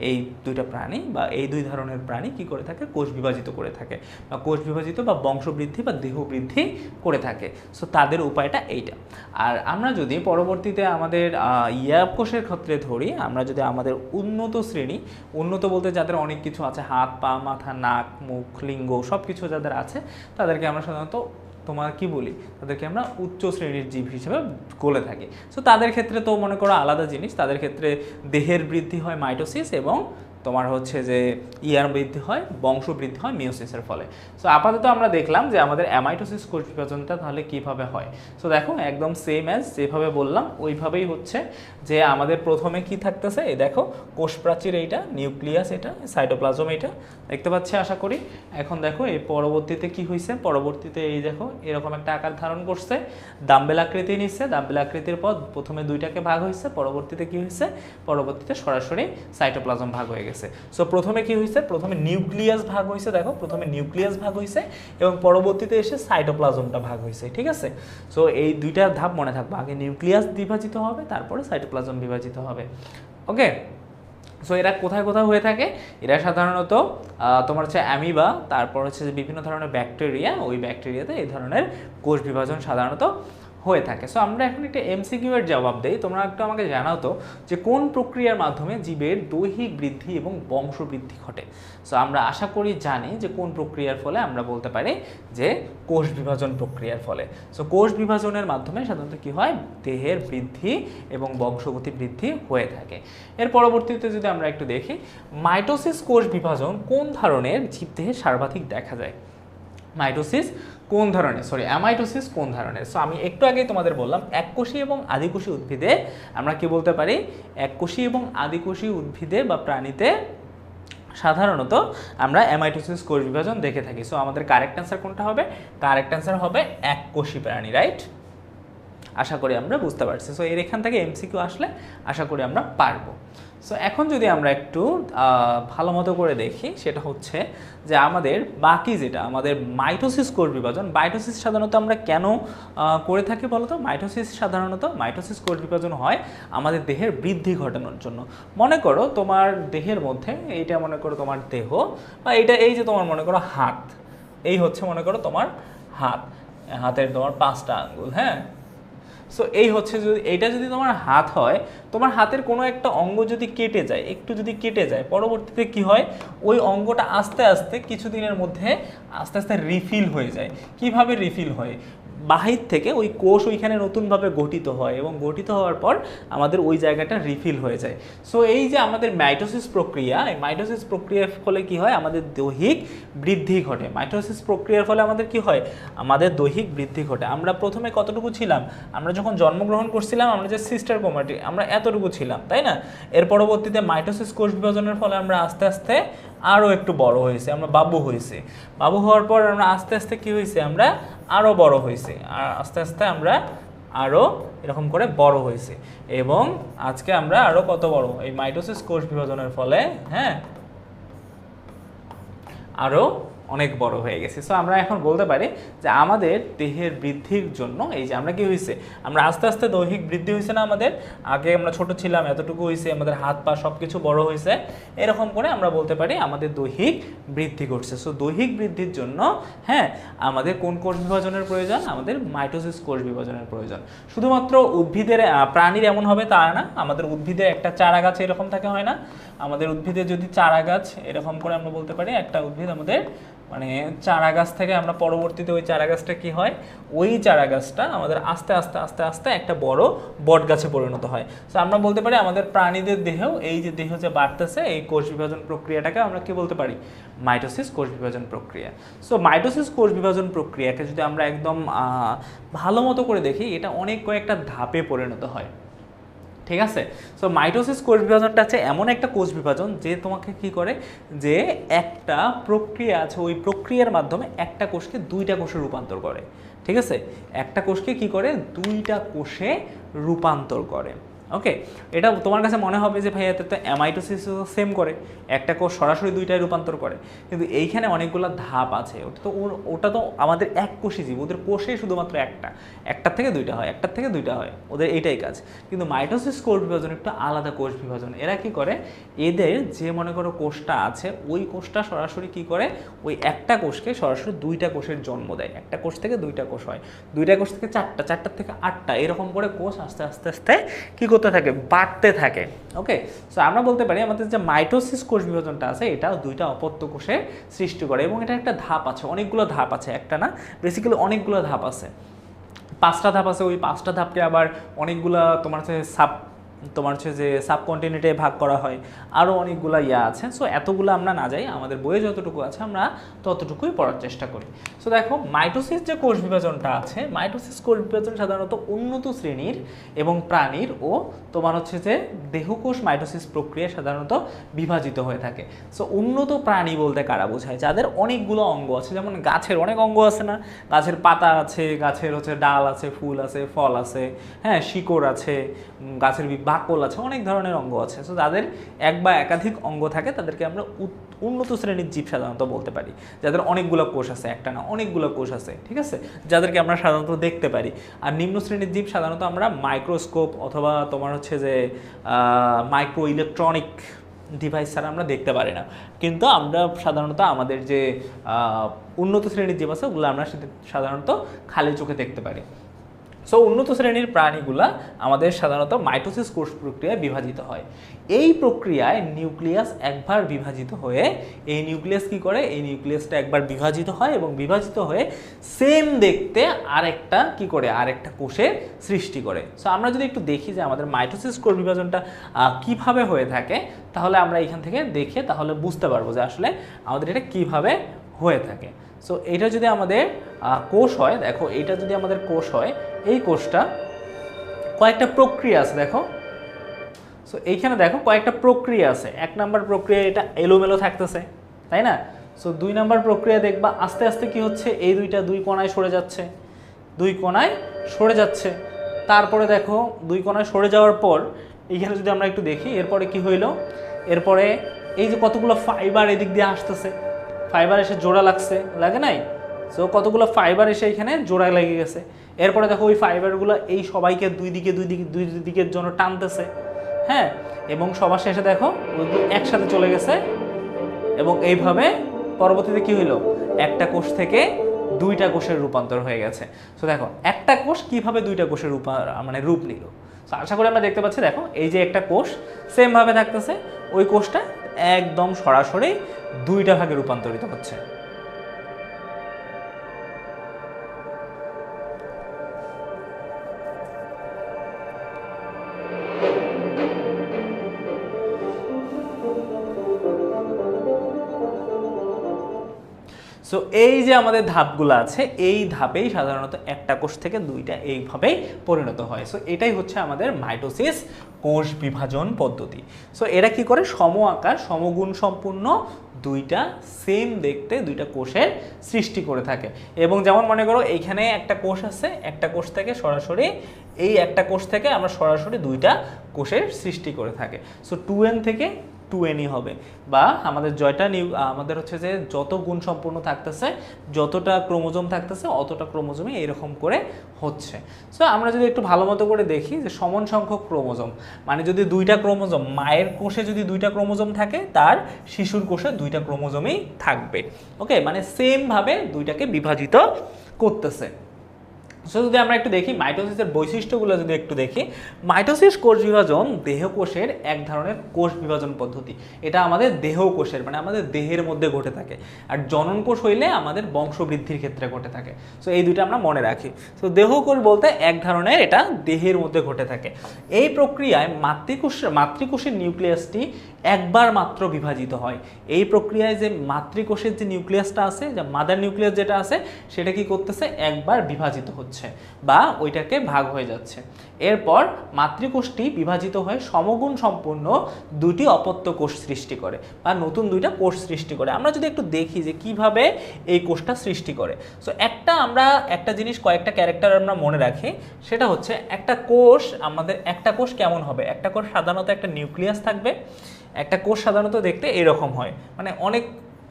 এই দুইটা প্রাণী বা এই দুই ধরনের প্রাণী কি করে থাকে? কোষ বিভাজিত করে থাকে বা কোষ বিভাজিত বা বংশবৃদ্ধি বা দেহ বৃদ্ধি করে থাকে। সো তাদের উপায়টা এইটা। আর আমরা যদি পরবর্তীতে আমাদের কোষের ক্ষেত্রে ধরি, আমরা যদি আমাদের উন্নত শ্রেণী, উন্নত বলতে যাদের অনেক কিছু আছে, হাত পা মাথা নাক মুখ লিঙ্গ সব কিছু যাদের আছে, তাদেরকে আমরা সাধারণত তোমার কি বলি, তাদেরকে আমরা উচ্চ শ্রেণীর জীব হিসেবে বলে থাকি। সো তাদের ক্ষেত্রে তো মনে করো আলাদা জিনিস, তাদের ক্ষেত্রে দেহের বৃদ্ধি হয় মাইটোসিস এবং তোমার হচ্ছে যে বৃদ্ধি হয়, বংশ বৃদ্ধি হয় মিওসিসের ফলে। সো আপাতত আমরা দেখলাম যে আমাদের অ্যামাইটোসিস কোষ বিভাজনটা তাহলে কীভাবে হয়। সো দেখো একদম সেম অ্যাজ যেভাবে বললাম ওইভাবেই হচ্ছে, যে আমাদের প্রথমে কি থাকতেছে, এই দেখো কোষ প্রাচীর, এইটা নিউক্লিয়াস, এটা সাইটোপ্লাজম, এইটা দেখতে পাচ্ছি আশা করি। এখন দেখো এই পরবর্তীতে কি হয়েছে, পরবর্তীতে এই দেখো এরকম একটা আকার ধারণ করছে, ডাম্বেল আকৃতি নিচ্ছে, ডাম্বেল আকৃতির পর প্রথমে দুইটাকে ভাগ হয়েছে, পরবর্তীতে কি হয়েছে, পরবর্তীতে সরাসরি সাইটোপ্লাজম ভাগ হয়ে গেছে। সো প্রথমে কি হয়েছে, প্রথমে নিউক্লিয়াস ভাগ হয়েছে, দেখো প্রথমে নিউক্লিয়াস ভাগ হয়েছে এবং পরবর্তীতে এসে সাইটোপ্লাজমটা ভাগ হয়েছে, ঠিক আছে। সো এই দুইটা ধাপ মনে থাকবে, আগে নিউক্লিয়াস বিভাজিত হবে, তারপরে সাইটোপ্লাজম বিভাজিত হবে। ওকে, সো এরা কোথায় কোথায় হয়ে থাকে? এরা সাধারণত তোমার হচ্ছে অ্যামিবা, তারপর হচ্ছে যে বিভিন্ন ধরনের ব্যাকটেরিয়া, ওই ব্যাকটেরিয়াতে এই ধরনের কোষ বিভাজন সাধারণত হয়ে থাকে। সো আমরা এখন একটা এমসিকিউ এর জবাব দেই, তোমরা একটু আমাকে জানাও তো যে কোন প্রক্রিয়ার মাধ্যমে জীবের দৈহিক বৃদ্ধি এবং বংশ বৃদ্ধি ঘটে। সো আমরা আশা করি জানি যে কোন প্রক্রিয়ার ফলে, আমরা বলতে পারি যে কোষ বিভাজন প্রক্রিয়ার ফলে। সো কোষ বিভাজনের মাধ্যমে সাধারণত কি হয়? দেহের বৃদ্ধি এবং বংশগতি বৃদ্ধি হয়ে থাকে। এর পরবর্তীতে যদি আমরা একটু দেখি, মাইটোসিস কোষ বিভাজন কোন ধরনের জীবদেহে সর্বাধিক দেখা যায়? মাইটোসিস কোন ধরনের, অ্যামাইটোসিস কোন ধরনের? সো আমি একটু আগেই তোমাদের বললাম এককোষী এবং আদিকোষী উদ্ভিদে আমরা কি বলতে পারি, এককোষী এবং আদিকোষী উদ্ভিদে বা প্রাণীতে সাধারণত আমরা অ্যামাইটোসিস কোষ বিভাজন দেখে থাকি। সো আমাদের কারেক্ট অ্যান্সার কোনটা হবে? কারেক্ট অ্যান্সার হবে এককোষী প্রাণী, রাইট? আশা করি আমরা বুঝতে পারছি। সো এর এখান থেকে এমসিকিউ আসলে আশা করি আমরা পারবো। সো এখন যদি আমরা একটু ভালো মতো করে দেখি, সেটা হচ্ছে যে আমাদের বাকি যেটা আমাদের মাইটোসিস কোষ বিভাজন, মাইটোসিস সাধারণত আমরা কেন করে থাকি বলো তো? মাইটোসিস কোষ বিভাজন হয় আমাদের দেহের বৃদ্ধি ঘটানোর জন্য। মনে করো তোমার দেহের মধ্যে, এইটা মনে করো তোমার দেহ, বা এইটা এই যে তোমার মনে করো হাত, এই হচ্ছে মনে করো তোমার হাতের তোমার 5টা আঙ্গুল, হ্যাঁ। সো এই হচ্ছে, এইটা যদি তোমার হাত হয়, তোমার হাতের কোনো একটা অঙ্গ যদি কেটে যায়, একটু যদি কেটে যায়, পরবর্তীতে কি হয়, ওই অঙ্গটা আস্তে আস্তে কিছুদিনের মধ্যে আস্তে আস্তে রিফিল হয়ে যায়। কিভাবে রিফিল হয়? বাহির থেকে ওই কোষ ওইখানে নতুনভাবে গঠিত হয় এবং গঠিত হওয়ার পর আমাদের ওই জায়গাটা রিফিল হয়ে যায়। সো এই যে আমাদের মাইটোসিস প্রক্রিয়া, এই মাইটোসিস প্রক্রিয়ার ফলে কি হয়? আমাদের দৈহিক বৃদ্ধি ঘটে। মাইটোসিস প্রক্রিয়ার ফলে আমাদের কি হয়? আমাদের দৈহিক বৃদ্ধি ঘটে। আমরা প্রথমে কতটুকু ছিলাম? আমরা যখন জন্মগ্রহণ করছিলাম, আমরা যে সিস্টার ক্রোমাটিড, আমরা এতটুকু ছিলাম, তাই না? এর পরবর্তীতে মাইটোসিস কোষ বিভাজনের ফলে আমরা আস্তে আস্তে আরও একটু বড় হয়েছে, আমরা বাবু হয়েছে। বাবু হওয়ার পর আমরা আস্তে আস্তে কি হয়েছে? আমরা আরও বড় হয়েছে, আর আস্তে আস্তে আমরা আরও এরকম করে বড় হয়েছে এবং আজকে আমরা আরও কত বড়? এই মাইটোসিস কোষ বিভাজনের ফলে, হ্যাঁ, আরও অনেক বড় হয়ে গেছে। সো আমরা এখন বলতে পারি যে আমাদের দেহের বৃদ্ধির জন্য এই যে আমরা কি হয়েছে, আমরা আস্তে আস্তে দৈহিক বৃদ্ধি হয়েছে না আমাদের? আগে আমরা ছোট ছিলাম, এতটুকু হয়েছে, আমাদের হাত পা সব কিছু বড় হয়েছে, এরকম করে আমরা বলতে পারি আমাদের দৈহিক বৃদ্ধি ঘটছে। সো দৈহিক বৃদ্ধির জন্য, হ্যাঁ, আমাদের কোন কোষ বিভাজনের প্রয়োজন? আমাদের মাইটোসিস কোষ বিভাজনের প্রয়োজন। শুধুমাত্র উদ্ভিদের, প্রাণীর এমন হবে তা না। আমাদের উদ্ভিদে একটা চারা গাছ এরকম থাকে, হয় না? আমাদের উদ্ভিদে যদি চারা গাছ এরকম করে আমরা বলতে পারি, একটা উদ্ভিদ আমাদের মানে চারা গাছ থেকে আমরা পরবর্তীতে ওই চারা গাছটা কি হয়, ওই চারা গাছটা আমাদের আস্তে আস্তে আস্তে আস্তে একটা বড় বট গাছে পরিণত হয়। সো আমরা বলতে পারি আমাদের প্রাণীদের দেহেও এই যে দেহ যে বাড়তেছে, এই কোষ বিভাজন প্রক্রিয়াটাকে আমরা কি বলতে পারি? মাইটোসিস কোষ বিভাজন প্রক্রিয়া। সো মাইটোসিস কোষ বিভাজন প্রক্রিয়াকে যদি আমরা একদম ভালো মতো করে দেখি, এটা অনেক কয়েকটা ধাপে পরিণত হয়, ঠিক আছে? সো মাইটোসিস কোষ বিভাজনটা আছে এমন একটা কোষ বিভাজন যে তোমাকে কি করে, যে একটা প্রক্রিয়া আছে, ওই প্রক্রিয়ার মাধ্যমে একটা কোষকে দুইটা কোষে রূপান্তর করে, ঠিক আছে? একটা কোষকে কি করে? দুইটা কোষে রূপান্তর করে। ওকে, এটা তোমার কাছে মনে হবে যে ভাই এতে তো অ্যামাইটোসিস সেম করে, একটা কোষ সরাসরি দুইটায় রূপান্তর করে, কিন্তু এইখানে অনেকগুলো ধাপ আছে। ওটা তো আমাদের এক কোষী জীব, ওদের কোষে শুধুমাত্র একটার থেকে দুইটা হয়, একটার থেকে দুইটা হয়, ওদের এইটাই কাজ। কিন্তু মাইটোসিস কোষ বিভাজন একটু আলাদা কোষ বিভাজন। এরা কি করে, এদের যে মনে করো কোষটা আছে ওই কোষটা সরাসরি কি করে, ওই একটা কোষকে সরাসরি দুইটা কোষের জন্ম দেয়। একটা কোষ থেকে দুইটা কোষ হয়, দুইটা কোষ থেকে চারটা, চারটার থেকে আটটা, এরকম করে কোষ আস্তে আস্তে আস্তে কি করতে থাকে, বাড়তে থাকে। ওকে, সো আমরা বলতে পারি আমাদের যে মাইটোসিস কোষ বিভাজনটা আছে এটা দুইটা অপত্য কোষের সৃষ্টি করে, এবং এটা একটা ধাপ আছে, অনেকগুলো ধাপ আছে, একটা না বেসিক্যালি অনেকগুলো ধাপ আছে, 5টা ধাপ আছে। ওই 5টা ধাপকে আবার অনেকগুলা তোমার হচ্ছে যে সাবকন্টিনেন্টে ভাগ করা হয়, আরও অনেকগুলো আছে। সো এতগুলো আমরা না যাই, আমাদের বইয়ে যতটুকু আছে আমরা ততটুকুই পড়ার চেষ্টা করি। সো দেখো মাইটোসিস যে কোষ বিভাজনটা আছে, মাইটোসিস কোষ বিভাজন সাধারণত উন্নত শ্রেণীর এবং প্রাণীর ও তোমার হচ্ছে যে দেহকোষ মাইটোসিস প্রক্রিয়ায় সাধারণত বিভাজিত হয়ে থাকে। সো উন্নত প্রাণী বলতে কারা বোঝায়, যাদের অনেকগুলো অঙ্গ আছে, যেমন গাছের অনেক অঙ্গ আছে না, গাছের পাতা আছে, গাছের হচ্ছে ডাল আছে, ফুল আছে, ফল আছে, হ্যাঁ শিকড় আছে, গাছের বাকল আছে, অনেক ধরনের অঙ্গ আছে। সো যাদের এক বা একাধিক অঙ্গ থাকে তাদেরকে আমরা উন্নত শ্রেণীর জীব সাধারণত বলতে পারি, যাদের অনেকগুলো কোষ আছে, একটা না অনেকগুলো কোষ আছে, ঠিক আছে, যাদেরকে আমরা সাধারণত দেখতে পারি। আর নিম্ন শ্রেণীর জীব সাধারণত আমরা মাইক্রোস্কোপ অথবা তোমার হচ্ছে যে মাইক্রো ইলেকট্রনিক ডিভাইস ছাড়া আমরা দেখতে পারি না, কিন্তু আমরা সাধারণত আমাদের যে উন্নত শ্রেণীর জীব আছে ওগুলো আমরা সাধারণত খালি চোখে দেখতে পারি। সো উন্নত শ্রেণীর প্রাণীগুলা আমাদের সাধারণত মাইটোসিস কোষ প্রক্রিয়ায় বিভাজিত হয়। এই প্রক্রিয়ায় নিউক্লিয়াস একবার বিভাজিত হয়ে, এই নিউক্লিয়াস কি করে, এই নিউক্লিয়াসটা একবার বিভাজিত হয় এবং বিভাজিত হয়ে সেম দেখতে আরেকটা কি করে, আরেকটা কোষের সৃষ্টি করে। সো আমরা যদি একটু দেখি যে আমাদের মাইটোসিস কোষ বিভাজনটা কিভাবে হয়ে থাকে, তাহলে আমরা এখান থেকে দেখে তাহলে বুঝতে পারবো যে আসলে আমাদের এটা কিভাবে হয়ে থাকে। সো এটা যদি আমাদের কোষ হয়, দেখো এটা যদি আমাদের কোষ হয়, এই কোষটা কয়েকটা প্রক্রিয়া আছে দেখো। সো এইখানে দেখো কয়েকটা প্রক্রিয়া আছে। 1 নাম্বার প্রক্রিয়া এটা এলোমেলো থাকতেছে, তাই না? সো 2 নাম্বার প্রক্রিয়া দেখবা আস্তে আস্তে কি হচ্ছে, এই দুইটা দুই কোণায় সরে যাচ্ছে, দুই কোণায় সরে যাচ্ছে। তারপরে দেখো দুই কোণায় সরে যাওয়ার পর এইখানে যদি আমরা একটু দেখি এরপরে কি হইলো, এরপরে এই যে কতগুলো ফাইবার এদিক দিয়ে আসতেছে, ফাইবার এসে জোড়া লাগছে, লাগে নাই? সো কতগুলো ফাইবার এসে এখানে জোড়া লেগে গেছে। এরপরে দেখো ওই ফাইবারগুলো এই সবাইকে দুই দিকের জন্য টানতেছে, হ্যাঁ, এবং সবার শেষে দেখো ওইগুলো একসাথে চলে গেছে, এবং এইভাবে পরবর্তীতে কি হইলো, একটা কোষ থেকে দুইটা কোষের রূপান্তর হয়ে গেছে। সো দেখো একটা কোষ কিভাবে দুইটা কোষের রূপ নিল। সো আশা করি আমরা দেখতে পাচ্ছি, দেখো এই যে একটা কোষ সেম ভাবে থাকতেছে, ওই কোষটা একদম সরাসরি দুইটা ভাগে রূপান্তরিত হচ্ছে। সো এই যে আমাদের ধাপগুলো আছে, এই ধাপেই সাধারণত একটা কোষ থেকে দুইটা এইভাবেই পরিণত হয়। সো এটাই হচ্ছে আমাদের মাইটোসিস কোষ বিভাজন পদ্ধতি। সো এরা কি করে, সম আকার সমগুণ সম্পূর্ণ দুইটা সেম দেখতে দুইটা কোষের সৃষ্টি করে থাকে। এবং যেমন মনে করো এইখানে একটা কোষ আছে, একটা কোষ থেকে সরাসরি এই একটা কোষ থেকে আমরা সরাসরি দুইটা কোষের সৃষ্টি করে থাকে। সো 2n থেকে 2nই হবে, বা আমাদের আমাদের হচ্ছে যে যত গুণ সম্পূর্ণ থাকতেছে, যতটা ক্রোমোজোম থাকতেছে অতটা ক্রোমোজোমই এরকম করে হচ্ছে। সো আমরা যদি একটু ভালো মতো করে দেখি যে সমান সংখ্যক ক্রোমোজোম, মানে যদি দুইটা ক্রোমোজোম, মায়ের কোষে যদি দুইটা ক্রোমোজোম থাকে তার শিশুর কোষে দুইটা ক্রোমোজোমই থাকবে। ওকে, মানে সেম ভাবে দুইটাকে বিভাজিত করতেছে। সো যদি আমরা একটু দেখি মাইটোসিসের বৈশিষ্ট্যগুলো যদি একটু দেখি, মাইটোসিস কোষ বিভাজন দেহকোষের এক ধরনের কোষ বিভাজন পদ্ধতি। এটা আমাদের দেহকোষের মানে আমাদের দেহের মধ্যে ঘটে থাকে, আর জনন কোষ হইলে আমাদের বংশবৃদ্ধির ক্ষেত্রে ঘটে থাকে। সো এই দুইটা আমরা মনে রাখি। সো দেহকোষ বলতে এক ধরনের এটা দেহের মধ্যে ঘটে থাকে। এই প্রক্রিয়ায় মাতৃকোষের নিউক্লিয়াসটি একবার মাত্র বিভাজিত হয়। এই প্রক্রিয়ায় যে মাতৃকোষের যে নিউক্লিয়াসটা আছে, যে মাদার নিউক্লিয়াস যেটা আছে, সেটা কি করতেছে, একবার বিভাজিত হচ্ছে। হচ্ছে বা ওইটাকে ভাগ হয়ে যাচ্ছে। এরপর মাতৃকোষটি বিভাজিত হয়ে সমগুণ সম্পূর্ণ দুটি অপত্য কোষ সৃষ্টি করে বা নতুন দুইটা কোষ সৃষ্টি করে। আমরা যদি একটু দেখি যে কিভাবে এই কোষটা সৃষ্টি করে, সো আমরা একটা জিনিস কয়েকটা ক্যারেক্টার আমরা মনে রাখি, সেটা হচ্ছে একটা কোষ, আমাদের একটা কোষ কেমন হবে, একটা কোষ সাধারণত একটা নিউক্লিয়াস থাকবে, একটা কোষ সাধারণত দেখতে এরকম হয়, মানে অনেক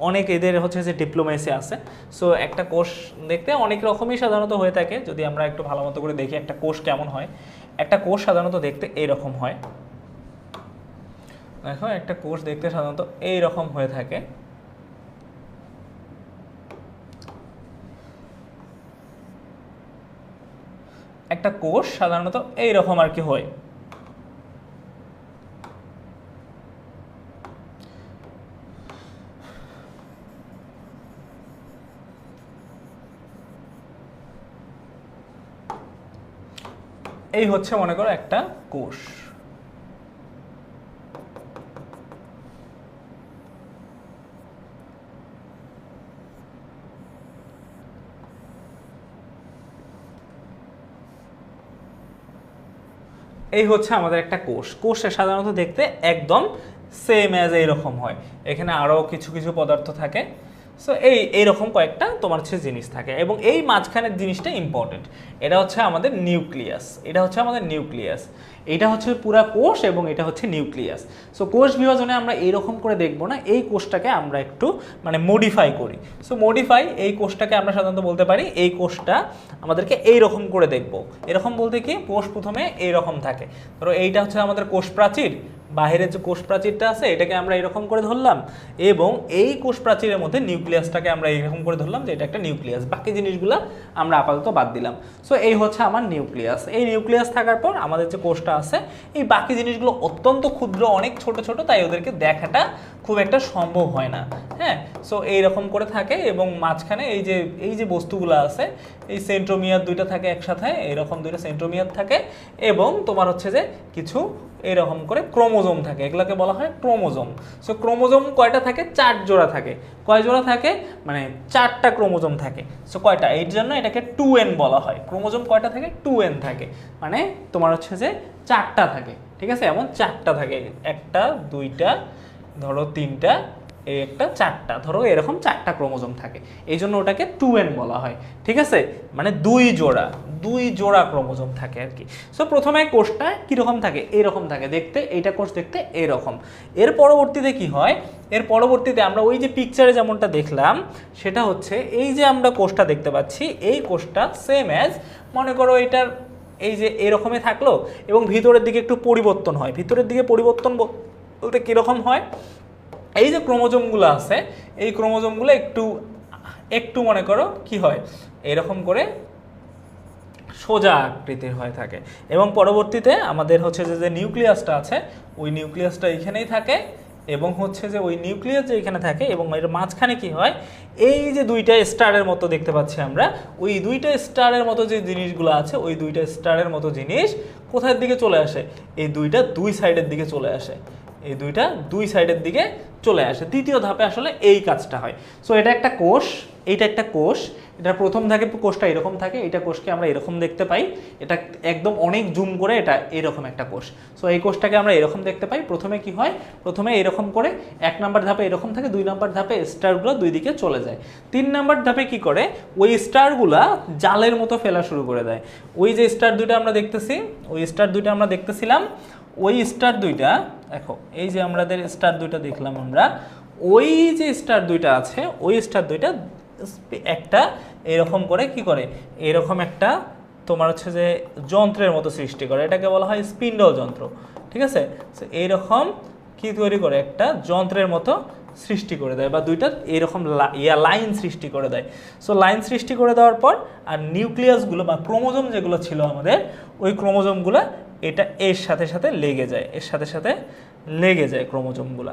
অনেক এদের হচ্ছে যে ডিপ্লোমেসি আছে। সো একটা কোষ দেখতে অনেক রকমই সাধারণত হয়ে থাকে। যদি আমরা একটু ভালো মতো করে দেখি একটা কোষ কেমন হয়, একটা কোষ সাধারণত দেখতে এইরকম হয়। দেখো একটা কোষ দেখতে সাধারণত এইরকম হয়ে থাকে। একটা কোষ সাধারণত এইরকম আর কি হয়। এই হচ্ছে মনে করো একটা কোষ। এই হচ্ছে আমাদের একটা কোষ। কোষে সাধারণত দেখতে একদম সেম অ্যাজ এইরকম হয়। এখানে আরও কিছু কিছু পদার্থ থাকে। সো এইরকম কয়েকটা তোমার হচ্ছে জিনিস থাকে এবং এই মাঝখানের জিনিসটা ইম্পর্টেন্ট। এটা হচ্ছে আমাদের নিউক্লিয়াস, এটা হচ্ছে আমাদের নিউক্লিয়াস, এটা হচ্ছে পুরা কোষ এবং এটা হচ্ছে নিউক্লিয়াস। সো কোষ বিভাজনে আমরা এইরকম করে দেখবো না, এই কোষটাকে আমরা একটু মানে মডিফাই করি। সো মডিফাই, এই কোষটাকে আমরা সাধারণত বলতে পারি এই কোষটা আমাদেরকে এইরকম করে দেখবো। এরকম বলতে কি, কোষ প্রথমে এইরকম থাকে, ধরো এইটা হচ্ছে আমাদের কোষ প্রাচীর, বাহিরের যে কোষ প্রাচীরটা আছে এটাকে আমরা এরকম করে ধরলাম এবং এই কোষ প্রাচীরের মধ্যে নিউক্লিয়াসটাকে আমরা এরকম করে ধরলাম যে এটা একটা নিউক্লিয়াস, বাকি জিনিসগুলো আমরা আপাতত বাদ দিলাম। সো এই হচ্ছে আমার নিউক্লিয়াস। এই নিউক্লিয়াস থাকার পর আমাদের যে কোষটা আছে, এই বাকি জিনিসগুলো অত্যন্ত ক্ষুদ্র, অনেক ছোট ছোট, তাই ওদেরকে দেখাটা খুব একটা সম্ভব হয় না। হ্যাঁ, সো এইরকম করে থাকে এবং মাঝখানে এই যে বস্তুগুলো আছে, এই সেন্ট্রোমিয়ার দুইটা থাকে একসাথে, এরকম দুইটা সেন্ট্রোমিয়ার থাকে এবং তোমার হচ্ছে যে কিছু এরকম করে ক্রোমোজোম থাকে, এগুলোকে বলা হয় ক্রোমোজোম। সো ক্রোমোজোম কয়টা থাকে, 4 জোড়া থাকে। কয় জোড়া থাকে, মানে 4টা ক্রোমোজোম থাকে। সো কয়টা, এর জন্য এটাকে 2n বলা হয়। ক্রোমোজোম কয়টা থাকে, 2n থাকে, মানে তোমার হচ্ছে যে 4টা থাকে। ঠিক আছে, এমন 4টা থাকে, একটা দুইটা ধরো তিনটা, এই একটা 4টা, ধরো এরকম 4টা ক্রোমোজোম থাকে, এই জন্য ওটাকে 2n বলা হয়। ঠিক আছে, মানে দুই জোড়া ক্রোমোজোম থাকে আর কি। সো প্রথমে কোষটা কীরকম থাকে, এইরকম থাকে দেখতে, এইটা কোষ দেখতে এইরকম। এর পরবর্তীতে কি হয়, এর পরবর্তীতে আমরা ওই যে পিকচারে যেমনটা দেখলাম, সেটা হচ্ছে এই যে আমরা কোষটা দেখতে পাচ্ছি, এই কোষটা সেম অ্যাজ মনে করো এটার এই যে এরকমই থাকলো এবং ভিতরের দিকে একটু পরিবর্তন হয়। ভিতরের দিকে পরিবর্তন বলতে কীরকম হয়, এই যে ক্রোমোজোমগুলো আছে, এই ক্রোমোজোমগুলো একটু মনে করো কি হয়, এরকম করে সোজা আকৃতির হয়ে থাকে এবং পরবর্তীতে আমাদের হচ্ছে যে নিউক্লিয়াসটা আছে, ওই নিউক্লিয়াসটা এইখানেই থাকে এবং হচ্ছে যে ওই নিউক্লিয়াস যে এখানে থাকে এবং এর মাঝখানে কি হয়, এই যে দুইটা স্টারের মতো দেখতে পাচ্ছি আমরা, ওই দুইটা স্টারের মতো যে জিনিসগুলো আছে, ওই দুইটা স্টারের মতো জিনিস কোথার দিকে চলে আসে, এই দুই সাইডের দিকে চলে আসে, এই দুই সাইডের দিকে চলে আসে। দ্বিতীয় ধাপে আসলে এই কাজটা হয়। সো এটা একটা কোষ, এইটা একটা কোষ, এটা প্রথম ধাপে কোষটা এরকম থাকে, এটা কোষকে আমরা এরকম দেখতে পাই, এটা একদম অনেক জুম করে এটা এরকম একটা কোষ। সো এই কোষটাকে আমরা এরকম দেখতে পাই। প্রথমে কি হয়, প্রথমে এরকম করে 1 নাম্বার ধাপে এরকম থাকে, 2 নাম্বার ধাপে স্টারগুলো দুই দিকে চলে যায়, 3 নাম্বার ধাপে কি করে, ওই স্টারগুলা জালের মতো ফেলা শুরু করে দেয়। ওই যে স্টার দুইটা আমরা দেখতেছি, ওই স্টার দুইটা আমরা দেখতেছিলাম, ওই স্টার দুইটা দেখো, এই যে আমাদের স্টার দুইটা দেখলাম আমরা, ওই যে স্টার দুইটা আছে, ওই স্টার দুইটা একটা এরকম করে কি করে, এরকম একটা তোমার হচ্ছে যে যন্ত্রের মতো সৃষ্টি করে, এটাকে বলা হয় স্পিন্ডল যন্ত্র। ঠিক আছে, এইরকম কি তৈরি করে, একটা যন্ত্রের মতো সৃষ্টি করে দেয় বা দুইটা এরকম লাইন সৃষ্টি করে দেয়। সো লাইন সৃষ্টি করে দেওয়ার পর আর নিউক্লিয়াসগুলো বা ক্রোমোজোম যেগুলো ছিল আমাদের, ওই ক্রোমোজোমগুলো এটা এর সাথে সাথে লেগে যায়, এর সাথে সাথে লেগে যায় ক্রোমোজোমগুলো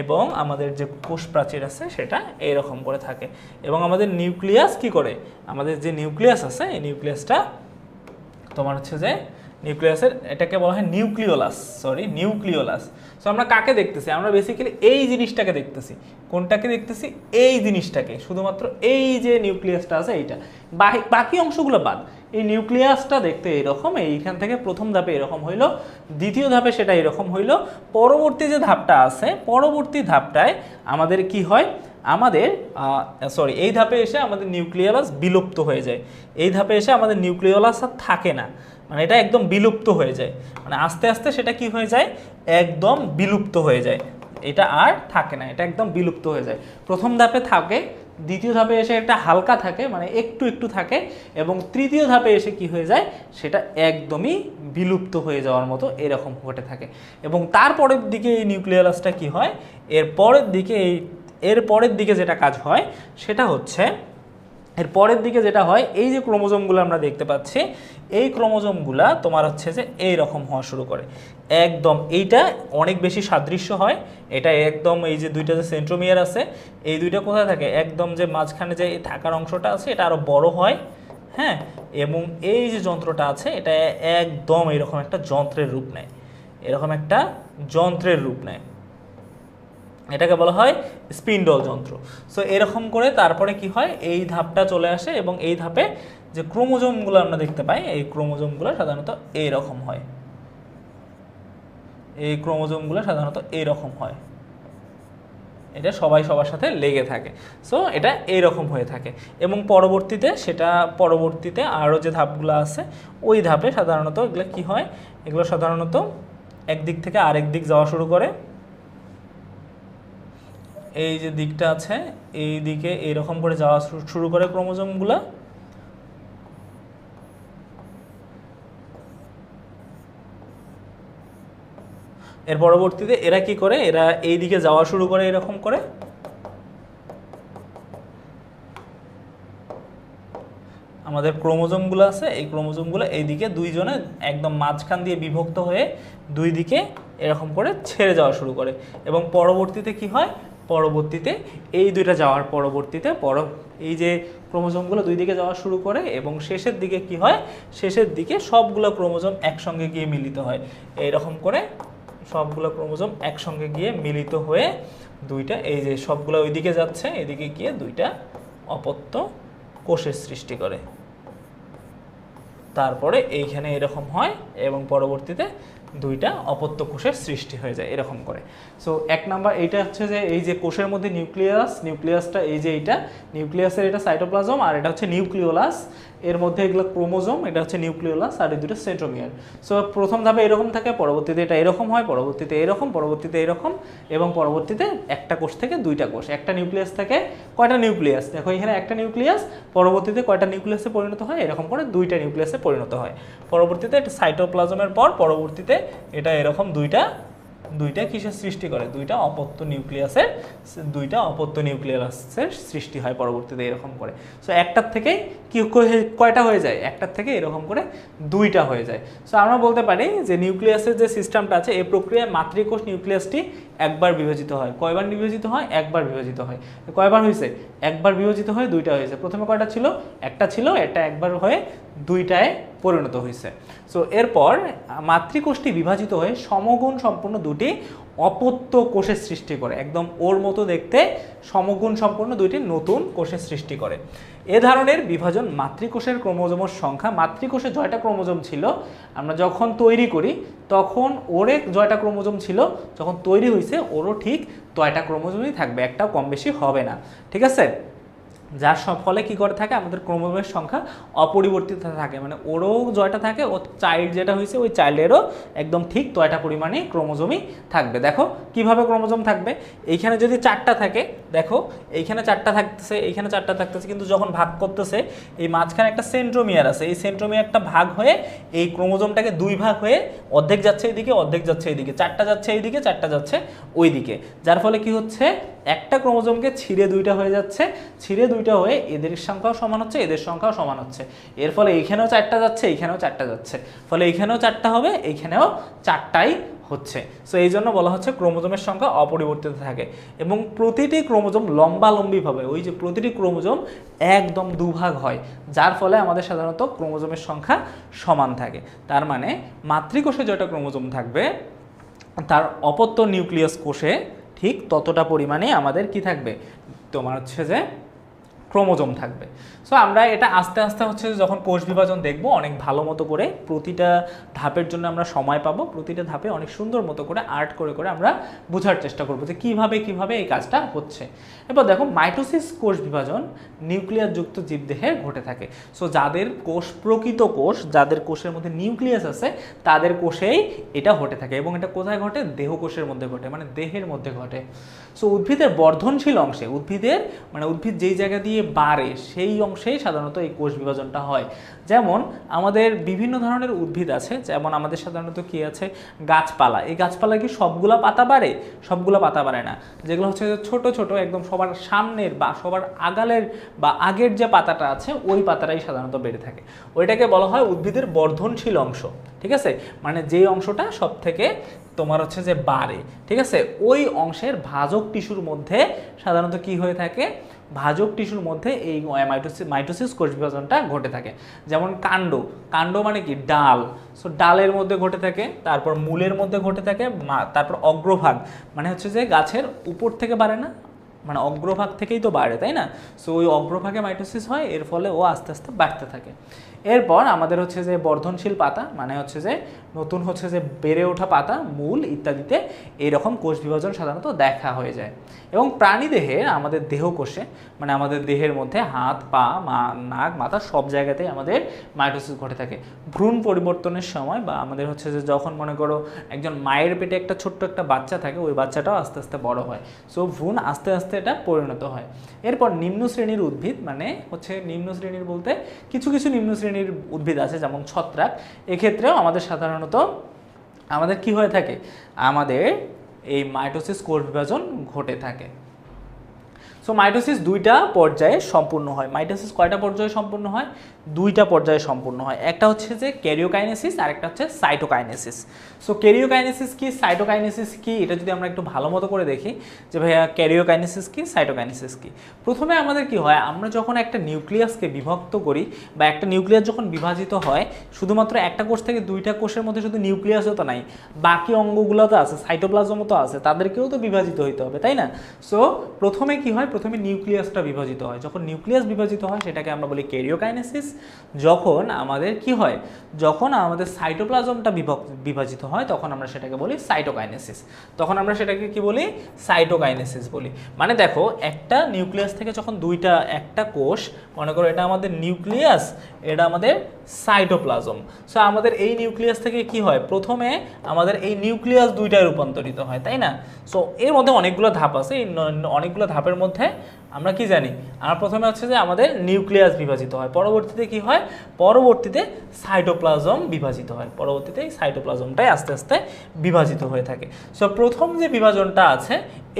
এবং আমাদের যে কোষ প্রাচীর আছে সেটা এরকম করে থাকে এবং আমাদের নিউক্লিয়াস কি করে, আমাদের যে নিউক্লিয়াস আছে এই নিউক্লিয়াসটা তোমার হচ্ছে যে নিউক্লিয়াসের, এটাকে বলা হয় নিউক্লিওলাস। সো আমরা কাকে দেখতেছি, আমরা বেসিক্যালি এই জিনিসটাকে দেখতেছি। কোনটাকে দেখতেছি, এই জিনিসটাকে, শুধুমাত্র এই যে নিউক্লিয়াসটা আছে এইটা, বাকি অংশগুলো বাদ, এই নিউক্লিয়াসটা দেখতে এরকম, এইখান থেকে প্রথম ধাপে এরকম হইলো, দ্বিতীয় ধাপে সেটা এরকম হইলো, পরবর্তী যে ধাপটা আছে পরবর্তী ধাপটায় আমাদের কি হয়, আমাদের এই ধাপে এসে আমাদের নিউক্লিয়াস বিলুপ্ত হয়ে যায়। এই ধাপে এসে আমাদের নিউক্লিয়াস আর থাকে না, মানে এটা একদম বিলুপ্ত হয়ে যায়, মানে আস্তে আস্তে সেটা কি হয়ে যায়, একদম বিলুপ্ত হয়ে যায়, এটা আর থাকে না, এটা একদম বিলুপ্ত হয়ে যায়। প্রথম ধাপে থাকে, দ্বিতীয় ধাপে এসে একটা হালকা থাকে, মানে একটু একটু থাকে, এবং তৃতীয় ধাপে এসে কি হয়ে যায়, সেটা একদমই বিলুপ্ত হয়ে যাওয়ার মতো এরকম ঘটে থাকে। এবং তারপরের দিকে এই নিউক্লিয়াসটা কি হয়, এর পরের দিকে যেটা কাজ হয় সেটা হচ্ছে, এর পরের দিকে যেটা হয়, এই যে ক্রোমোজোমগুলো আমরা দেখতে পাচ্ছি, এই ক্রোমোজোমগুলা তোমার হচ্ছে যে এই রকম হওয়া শুরু করে, একদম এইটা অনেক বেশি সাদৃশ্য হয়, এটা একদম এই যে দুইটা যে সেন্ট্রোমিয়ার আছে, এই দুইটা কোথায় থাকে, একদম যে মাঝখানে যে থাকার অংশটা আছে এটা আরও বড় হয়, হ্যাঁ, এবং এই যে যন্ত্রটা আছে এটা একদম এরকম একটা যন্ত্রের রূপ নেয়, এরকম একটা যন্ত্রের রূপ নেয়, এটাকে বলা হয় স্পিন্ডল যন্ত্র। সো এরকম করে তারপরে কি হয়, এই ধাপটা চলে আসে, এবং এই ধাপে যে ক্রোমোজোমগুলো আমরা দেখতে পাই, এই ক্রোমোজোমগুলো সাধারণত এইরকম হয়, এই ক্রোমোজোমগুলো সাধারণত এইরকম হয়, এটা সবাই সবার সাথে লেগে থাকে। সো এটা এইরকম হয়ে থাকে, এবং পরবর্তীতে আরও যে ধাপগুলো আছে ওই ধাপে সাধারণত এগুলো কি হয়, এগুলো সাধারণত একদিক থেকে আরেক দিক যাওয়া শুরু করে, এই যে দিকটা আছে এই দিকে এরকম করে যাওয়া শুরু করে ক্রোমোজোমগুলো, এর পরবর্তীতে এরা কি করে, এরা এই দিকে যাওয়া শুরু করে এরকম করে, আমাদের ক্রোমোজোমগুলো আছে এই ক্রোমোজোমগুলো এইদিকে দুইজনে একদম মাঝখান দিয়ে বিভক্ত হয়ে দুই দিকে এরকম করে ছেড়ে যাওয়া শুরু করে, এবং পরবর্তীতে কি হয়, পরবর্তীতে এই দুইটা যাওয়ার পরবর্তীতে এই যে ক্রোমোজোমগুলো দুই দিকে যাওয়া শুরু করে, এবং শেষের দিকে কি হয়, শেষের দিকে সবগুলো ক্রোমোজোম একসঙ্গে গিয়ে মিলিত হয়, এইরকম করে সবগুলো ক্রোমোজোম একসঙ্গে গিয়ে মিলিত হয়ে দুইটা, এই যে সবগুলো ওইদিকে যাচ্ছে, এদিকে গিয়ে দুইটা অপত্য কোষের সৃষ্টি করে, তারপরে এইখানে এরকম হয়, এবং পরবর্তীতে দুইটা অপত্য কোষের সৃষ্টি হয়ে যায় এরকম করে। সো এক নাম্বার এইটা হচ্ছে যে এই যে কোষের মধ্যে নিউক্লিয়াসটা এই যে এইটা নিউক্লিয়াসের, এটা সাইটোপ্লাজম, আর এটা হচ্ছে নিউক্লিওলাস, এর মধ্যে এগুলো ক্রোমোজোম, এটা হচ্ছে নিউক্লিওলাস, আর এই দুটো সেন্ট্রোমিয়ার। সো প্রথম ধাপে এরকম থাকে, পরবর্তীতে এটা এরকম হয়, পরবর্তীতে এরকম, পরবর্তীতে এরকম, এবং পরবর্তীতে একটা কোষ থেকে দুইটা কোষ, একটা নিউক্লিয়াস থেকে কয়টা নিউক্লিয়াস, দেখো এখানে একটা নিউক্লিয়াস, পরবর্তীতে কয়টা নিউক্লিয়াসে পরিণত হয়, এরকম করে দুইটা নিউক্লিয়াসে পরিণত হয়, পরবর্তীতে এটা সাইটোপ্লাজমের পর পরবর্তীতে এটা এরকম দুইটা কিসের সৃষ্টি করে, দুইটা অপত্য নিউক্লিয়াসের সৃষ্টি হয় পরবর্তীতে এরকম করে। সো একটার থেকে কি কয়টা হয়ে যায়, একটার থেকে এরকম করে দুইটা হয়ে যায়। সো আমরা বলতে পারি যে নিউক্লিয়াসের যে সিস্টেমটা আছে এই প্রক্রিয়ায় মাতৃকোষ নিউক্লিয়াসটি একবার বিভাজিত হয়, কয়বার বিভাজিত হয়, একবার বিভাজিত হয়, কয়বার হয়েছে, একবার বিভাজিত হয়ে দুইটা হয়েছে, প্রথমে কয়টা ছিল, একটা ছিল, এটা একবার হয়ে দুইটায় পরিণত হয়েছে। সো এরপর মাতৃকোষটি বিভাজিত হয়ে সমগুণ সম্পূর্ণ দুটি অপত্য কোষের সৃষ্টি করে, একদম ওর মতো দেখতে সমগুণ সম্পূর্ণ দুইটি নতুন কোষের সৃষ্টি করে। এ ধরনের বিভাজন মাতৃকোষের ক্রোমোজোমের সংখ্যা, মাতৃকোষে জয়টা ক্রোমোজোম ছিল আমরা যখন তৈরি করি তখন ওরে জয়টা ক্রোমোজোম ছিল, যখন তৈরি হয়েছে ওরও ঠিক তয়টা ক্রোমোজোমই থাকবে, একটাও কম বেশি হবে না, ঠিক আছে, যার ফলে কি করে থাকে, আমাদের ক্রোমোজোমের সংখ্যা অপরিবর্তিত থাকে, মানে ওরও জয়টা থাকে, ও চাইল্ড যেটা হয়েছে ওই চাইল্ডেরও একদম ঠিক তয়টা পরিমাণে ক্রোমোজোমই থাকবে। দেখো কিভাবে ক্রোমোজোম থাকবে, এইখানে যদি চারটা থাকে, দেখো এইখানে চারটা থাকতেছে, এইখানে চারটা থাকতেছে, কিন্তু যখন ভাগ করতেছে এই মাঝখানে একটা সেন্ট্রোমিয়ার আছে, এই সেন্ট্রোমিয়ারটা ভাগ হয়ে এই ক্রোমোজোমটাকে দুই ভাগ হয়ে অর্ধেক যাচ্ছে এইদিকে, অর্ধেক যাচ্ছে এইদিকে, চারটা যাচ্ছে এইদিকে, চারটা যাচ্ছে ওইদিকে, যার ফলে কি হচ্ছে, একটা ক্রোমোজোমকে ছিঁড়ে দুইটা হয়ে যাচ্ছে, ছিঁড়ে দুইটা হয়ে এদের সংখ্যাও সমান হচ্ছে, এদের সংখ্যাও সমান হচ্ছে, এর ফলে এইখানেও চারটা যাচ্ছে, এইখানেও চারটা যাচ্ছে, ফলে এইখানেও চারটা হবে, এইখানেও চারটাই হচ্ছে। সো এই জন্য বলা হচ্ছে ক্রোমোজোমের সংখ্যা অপরিবর্তিত থাকে, এবং প্রতিটি ক্রোমোজোম লম্বালম্বিভাবে, ওই যে প্রতিটি ক্রোমোজোম একদম দুভাগ হয়, যার ফলে আমাদের সাধারণত ক্রোমোজোমের সংখ্যা সমান থাকে। তার মানে মাতৃকোষে যেটা ক্রোমোজোম থাকবে তার অপত্য নিউক্লিয়াস কোষে ঠিক ততটা পরিমাণে আমাদের কি থাকবে, তোমার হচ্ছে যে ক্রোমোজোম থাকবে। সো আমরা এটা আস্তে আস্তে হচ্ছে যখন কোষ বিভাজন দেখব অনেক ভালো মতো করে, প্রতিটা ধাপের জন্য আমরা সময় পাবো, প্রতিটা ধাপে অনেক সুন্দর মতো করে আর্ট করে করে আমরা বোঝার চেষ্টা করবো যে কীভাবে এই কাজটা হচ্ছে। এবার দেখো মাইটোসিস কোষ বিভাজন নিউক্লিয়াসযুক্ত জীবদেহে ঘটে থাকে। সো যাদের কোষ প্রকৃত কোষ, যাদের কোষের মধ্যে নিউক্লিয়াস আছে তাদের কোষেই এটা ঘটে থাকে। এবং এটা কোথায় ঘটে? দেহকোষের মধ্যে ঘটে, মানে দেহের মধ্যে ঘটে। সো উদ্ভিদের বর্ধনশীল অংশে, উদ্ভিদের মানে উদ্ভিদ যেই জায়গা দিয়ে বাড়ে সেই অংশেই সাধারণত এই কোষ বিভাজনটা হয়। যেমন আমাদের বিভিন্ন ধরনের উদ্ভিদ আছে, যেমন আমাদের সাধারণত কি আছে, গাছপালা। এই গাছপালা কি সবগুলা পাতা বাড়ে? সবগুলা পাতা বাড়ে না। যেগুলো হচ্ছে ছোট ছোট একদম সবার সামনের বা সবার আগালের বা আগের যে পাতাটা আছে ওই পাতাটাই সাধারণত বেড়ে থাকে, ওইটাকে বলা হয় উদ্ভিদের বর্ধনশীল অংশ। ঠিক আছে, মানে যেই অংশটা সব থেকে তোমার হচ্ছে যে বাড়ে, ঠিক আছে, ওই অংশের ভাজক টিস্যুর মধ্যে সাধারণত কি হয়ে থাকে, ভাজক টিস্যুর মধ্যে এই মাইটোসিস কোষ বিভাজনটা ঘটে থাকে। যেমন কাণ্ড মানে কি? ডাল। সো ডালের মধ্যে ঘটে থাকে, তারপর মূলের মধ্যে ঘটে থাকে, তারপর অগ্রভাগ মানে হচ্ছে যে গাছের উপর থেকে বাড়ে না, মানে অগ্রভাগ থেকেই তো বাড়ে, তাই না? সো ওই অগ্রভাগে মাইটোসিস হয়, এর ফলে ও আস্তে আস্তে বাড়তে থাকে। এরপর আমাদের হচ্ছে যে বর্ধনশীল পাতা, মানে হচ্ছে যে নতুন হচ্ছে যে বেড়ে ওঠা পাতা, মূল ইত্যাদিতে এইরকম কোষ বিভাজন সাধারণত দেখা হয়ে যায়। এবং প্রাণীদেহে আমাদের দেহকোষে, মানে আমাদের দেহের মধ্যে হাত, পা, নাক, মাথা সব জায়গাতেই আমাদের মাইটোসিস ঘটে থাকে। ভ্রূণ পরিবর্তনের সময় বা আমাদের হচ্ছে যে যখন মনে করো একজন মায়ের পেটে একটা ছোট্ট একটা বাচ্চা থাকে, ওই বাচ্চাটাও আস্তে আস্তে বড় হয়। সো ভ্রূণ আস্তে আস্তে এটা পরিণত হয়। এরপর নিম্ন শ্রেণীর উদ্ভিদ, মানে হচ্ছে নিম্ন শ্রেণীর বলতে কিছু কিছু নিম্ন শ্রেণীর উদ্ভিদ আছে যেমন ছত্রাক, এক্ষেত্রেও আমাদের সাধারণত আমাদের কি হয়ে থাকে, আমাদের এই মাইটোসিস কোষ বিভাজন ঘটে থাকে। সো মাইটোসিস দুইটা পর্যায়ে সম্পূর্ণ হয়। মাইটোসিস কয়টা পর্যায়ে সম্পূর্ণ হয়? দুইটা পর্যায়ে সম্পূর্ণ হয়। একটা হচ্ছে যে ক্যারিওকাইনেসিস আর একটা হচ্ছে সাইটোকাইনেসিস। সো ক্যারিওকাইনেসিস কি, সাইটোকাইনেসিস কি, এটা যদি আমরা একটু ভালো মতো করে দেখি যে ভাইয়া ক্যারিওকাইনেসিস কি, সাইটোকাইনেসিস কি। প্রথমে আমাদের কি হয়, আমরা যখন একটা নিউক্লিয়াসকে বিভক্ত করি বা একটা নিউক্লিয়াস যখন বিভাজিত হয়, শুধুমাত্র একটা কোষ থেকে দুইটা কোষের মধ্যে শুধু নিউক্লিয়াসও তো নাই, বাকি অঙ্গগুলো তো আছে, সাইটোপ্লাজমও তো আছে, তাদেরকেও তো বিভাজিত হইতে হবে, তাই না? সো প্রথমে কি হয়, প্রথমে নিউক্লিয়াসটা বিভাজিত হয়। যখন নিউক্লিয়াস বিভাজিত হয় সেটাকে আমরা বলি ক্যারিওকাইনেসিস। যখন আমাদের কি হয়, যখন আমাদের সাইটোপ্লাজমটা বিভাজিত হয় তখন আমরা সেটাকে বলি সাইটোকাইনেসিস। তখন আমরা সেটাকে কি বলি, সাইটোকাইনেসিস বলি। মানে দেখো একটা নিউক্লিয়াস থেকে যখন একটা কোষ, মনে করো এটা আমাদের নিউক্লিয়াস, এটা আমাদের সাইটোপ্লাজম। সো আমাদের এই নিউক্লিয়াস থেকে কি হয়, প্রথমে আমাদের এই নিউক্লিয়াস দুইটায় রূপান্তরিত হয়, তাই না? সো এর মধ্যে অনেকগুলো ধাপ আছে, এই অনেকগুলো ধাপের মধ্যে আমরা কি জানি, আমরা প্রথমে হচ্ছে যে আমাদের নিউক্লিয়াস বিভাজিত হয়, পরবর্তীতে কি হয়, পরবর্তীতে সাইটোপ্লাজম বিভাজিত হয়, পরবর্তীতে এই সাইটোপ্লাজমটাই আস্তে আস্তে বিভাজিত হয়ে থাকে। সো প্রথম যে বিভাজনটা আছে,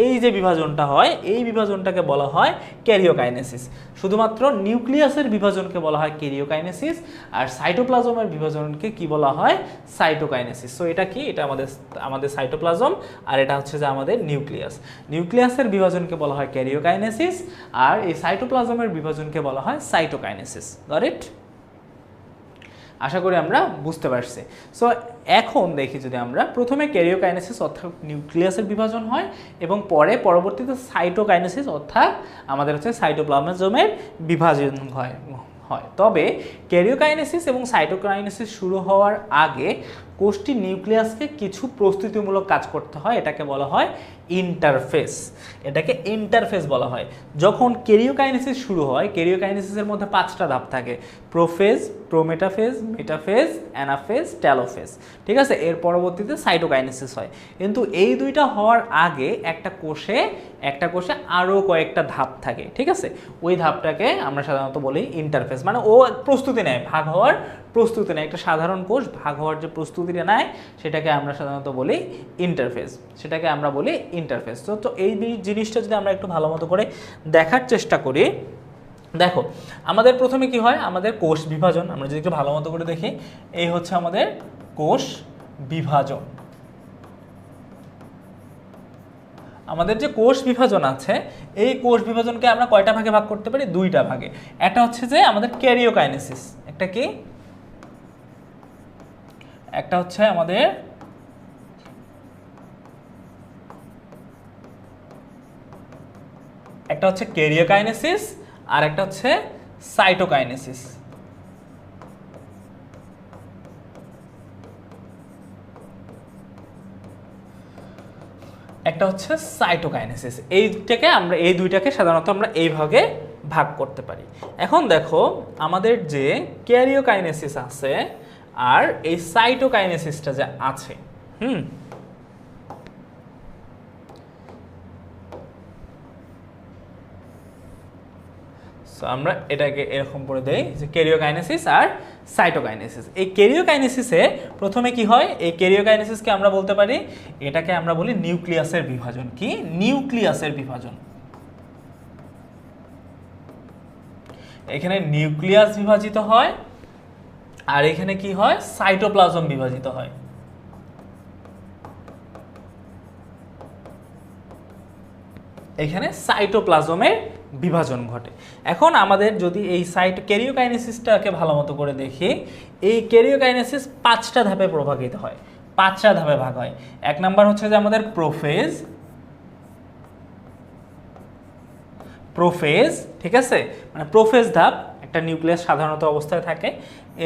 এই যে বিভাজনটা হয়, এই বিভাজনটাকে বলা হয় ক্যারিওকাইনেসিস। শুধুমাত্র নিউক্লিয়াসের বিভাজনকে বলা হয় ক্যারিওকাইনেসিস, আর সাইটোপ্লাজমের বিভাজনকে কি বলা হয়, সাইটোকাইনেসিস। সো এটা কি, এটা আমাদের সাইটোপ্লাজম, আর এটা হচ্ছে যে আমাদের নিউক্লিয়াসের বিভাজনকে বলা হয় ক্যারিওকাইনেসিস, আর এই সাইটোপ্লাজমের বিভাজনকে বলা হয় সাইটোকাইনেসিস। Got it? আশা করি আমরা বুঝতে পারছি। সো এখন দেখি, যদি আমরা প্রথমে ক্যারিওকাইনেসিস অর্থাৎ নিউক্লিয়াসের বিভাজন হয় এবং পরবর্তীতে সাইটোকাইনেসিস অর্থাৎ আমাদের হচ্ছে সাইটোপ্লাজমের বিভাজন হয়। তবে ক্যারিওকাইনেসিস এবং সাইটোকাইনেসিস শুরু হওয়ার আগে কোষটি নিউক্লিয়াসকে কিছু প্রস্তুতিমূলক কাজ করতে হয়, এটাকে বলা হয় ইন্টারফেস। এটাকে ইন্টারফেস বলা হয়। যখন ক্যারিওকাইনেসিস শুরু হয়, ক্যারিওকাইনেসিসের মধ্যে 5টা ধাপ থাকে, prophase, prometaphase, metaphase, anaphase, telophase. ঠিক আছে, এর পরবর্তীতে সাইটোকাইনেসিস হয়। কিন্তু এই দুইটা হওয়ার আগে একটা কোষে আরও কয়েকটা ধাপ থাকে। ঠিক আছে, ওই ধাপটাকে আমরা সাধারণত বলি ইন্টারফেস। মানে ও প্রস্তুতি নেয়, ভাগ হওয়ার প্রস্তুতি নেয়। একটা সাধারণ কোষ ভাগ হওয়ার যে প্রস্তুতিটা নেয় সেটাকে আমরা সাধারণত বলি ইন্টারফেস। তো এই জিনিসটা যদি আমরা একটু ভালো মতো করে দেখার চেষ্টা করি, দেখো আমাদের প্রথমে কি হয়, আমাদের কোষ বিভাজন আমরা যদি একটু ভালো মতো করে দেখি, এই হচ্ছে আমাদের কোষ বিভাজন। আমাদের যে কোষ বিভাজন আছে, এই কোষ বিভাজনকে আমরা কয়টা ভাগে ভাগ করতে পারি, 2টা ভাগে। একটা হচ্ছে যে আমাদের ক্যারিওকাইনেসিস, একটা হচ্ছে আমাদের ক্যারিওকাইনেসিস, আর একটা হচ্ছে সাইটোকাইনেসিস। একটা হচ্ছে সাইটোকাইনেসিস। এই দুইটাকে সাধারণত আমরা এই ভাগে ভাগ করতে পারি। এখন দেখো আমাদের যে ক্যারিওকাইনেসিস আছে আর এই সাইটোকাইনেসিসটা যে আছে, আমরা এটাকে এরকম করে দেই যে ক্যারিওকাইনেসিস আর সাইটোকাইনেসিস। এই ক্যারিওকাইনেসিসে প্রথমে কি হয়, এই ক্যারিওকাইনেসিসকে আমরা বলতে পারি, এটাকে আমরা বলি নিউক্লিয়াসের বিভাজন। কি? নিউক্লিয়াসের বিভাজন। এখানে নিউক্লিয়াস বিভাজিত হয় আর এখানে কি হয়, সাইটোপ্লাজম বিভাজিত হয়। এখানে সাইটোপ্লাজমের বিভাজন ঘটে। এখন আমাদের যদি এই ক্যারিওকাইনেসিসটাকে ভালো মতো করে দেখি, এই ক্যারিওকাইনেসিস 5টা ধাপে প্রভাবিত হয়, 5টা ধাপে ভাগ হয়। এক নাম্বার হচ্ছে যে আমাদের প্রোফেজ, ঠিক আছে, মানে প্রোফেজ ধাপ, একটা নিউক্লিয়াস সাধারণত অবস্থায় থাকে।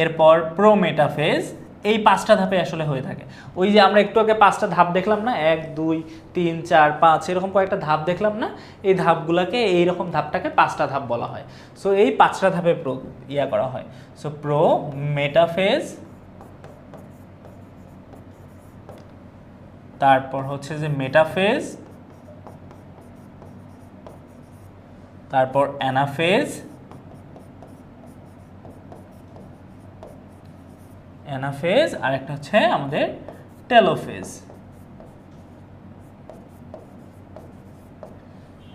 এরপর প্রোমেটাফেজ, এই 5টা ধাপে আসলে হয়ে থাকে। ওই যে আমরা একটু আগে 5টা ধাপ দেখলাম না, 1 2 3 4 5 এরকম কয়েকটা ধাপ দেখলাম না, এই ধাপগুলোকে, এইরকম ধাপটাকে 5টা ধাপ বলা হয়। সো এই 5টা ধাপে করা হয়। সো প্রোমেটাফেজ, তারপর হচ্ছে যে মেটাফেজ, তারপর অ্যানাফেজ, আর একটা হচ্ছে আমাদের টেলোফেজ।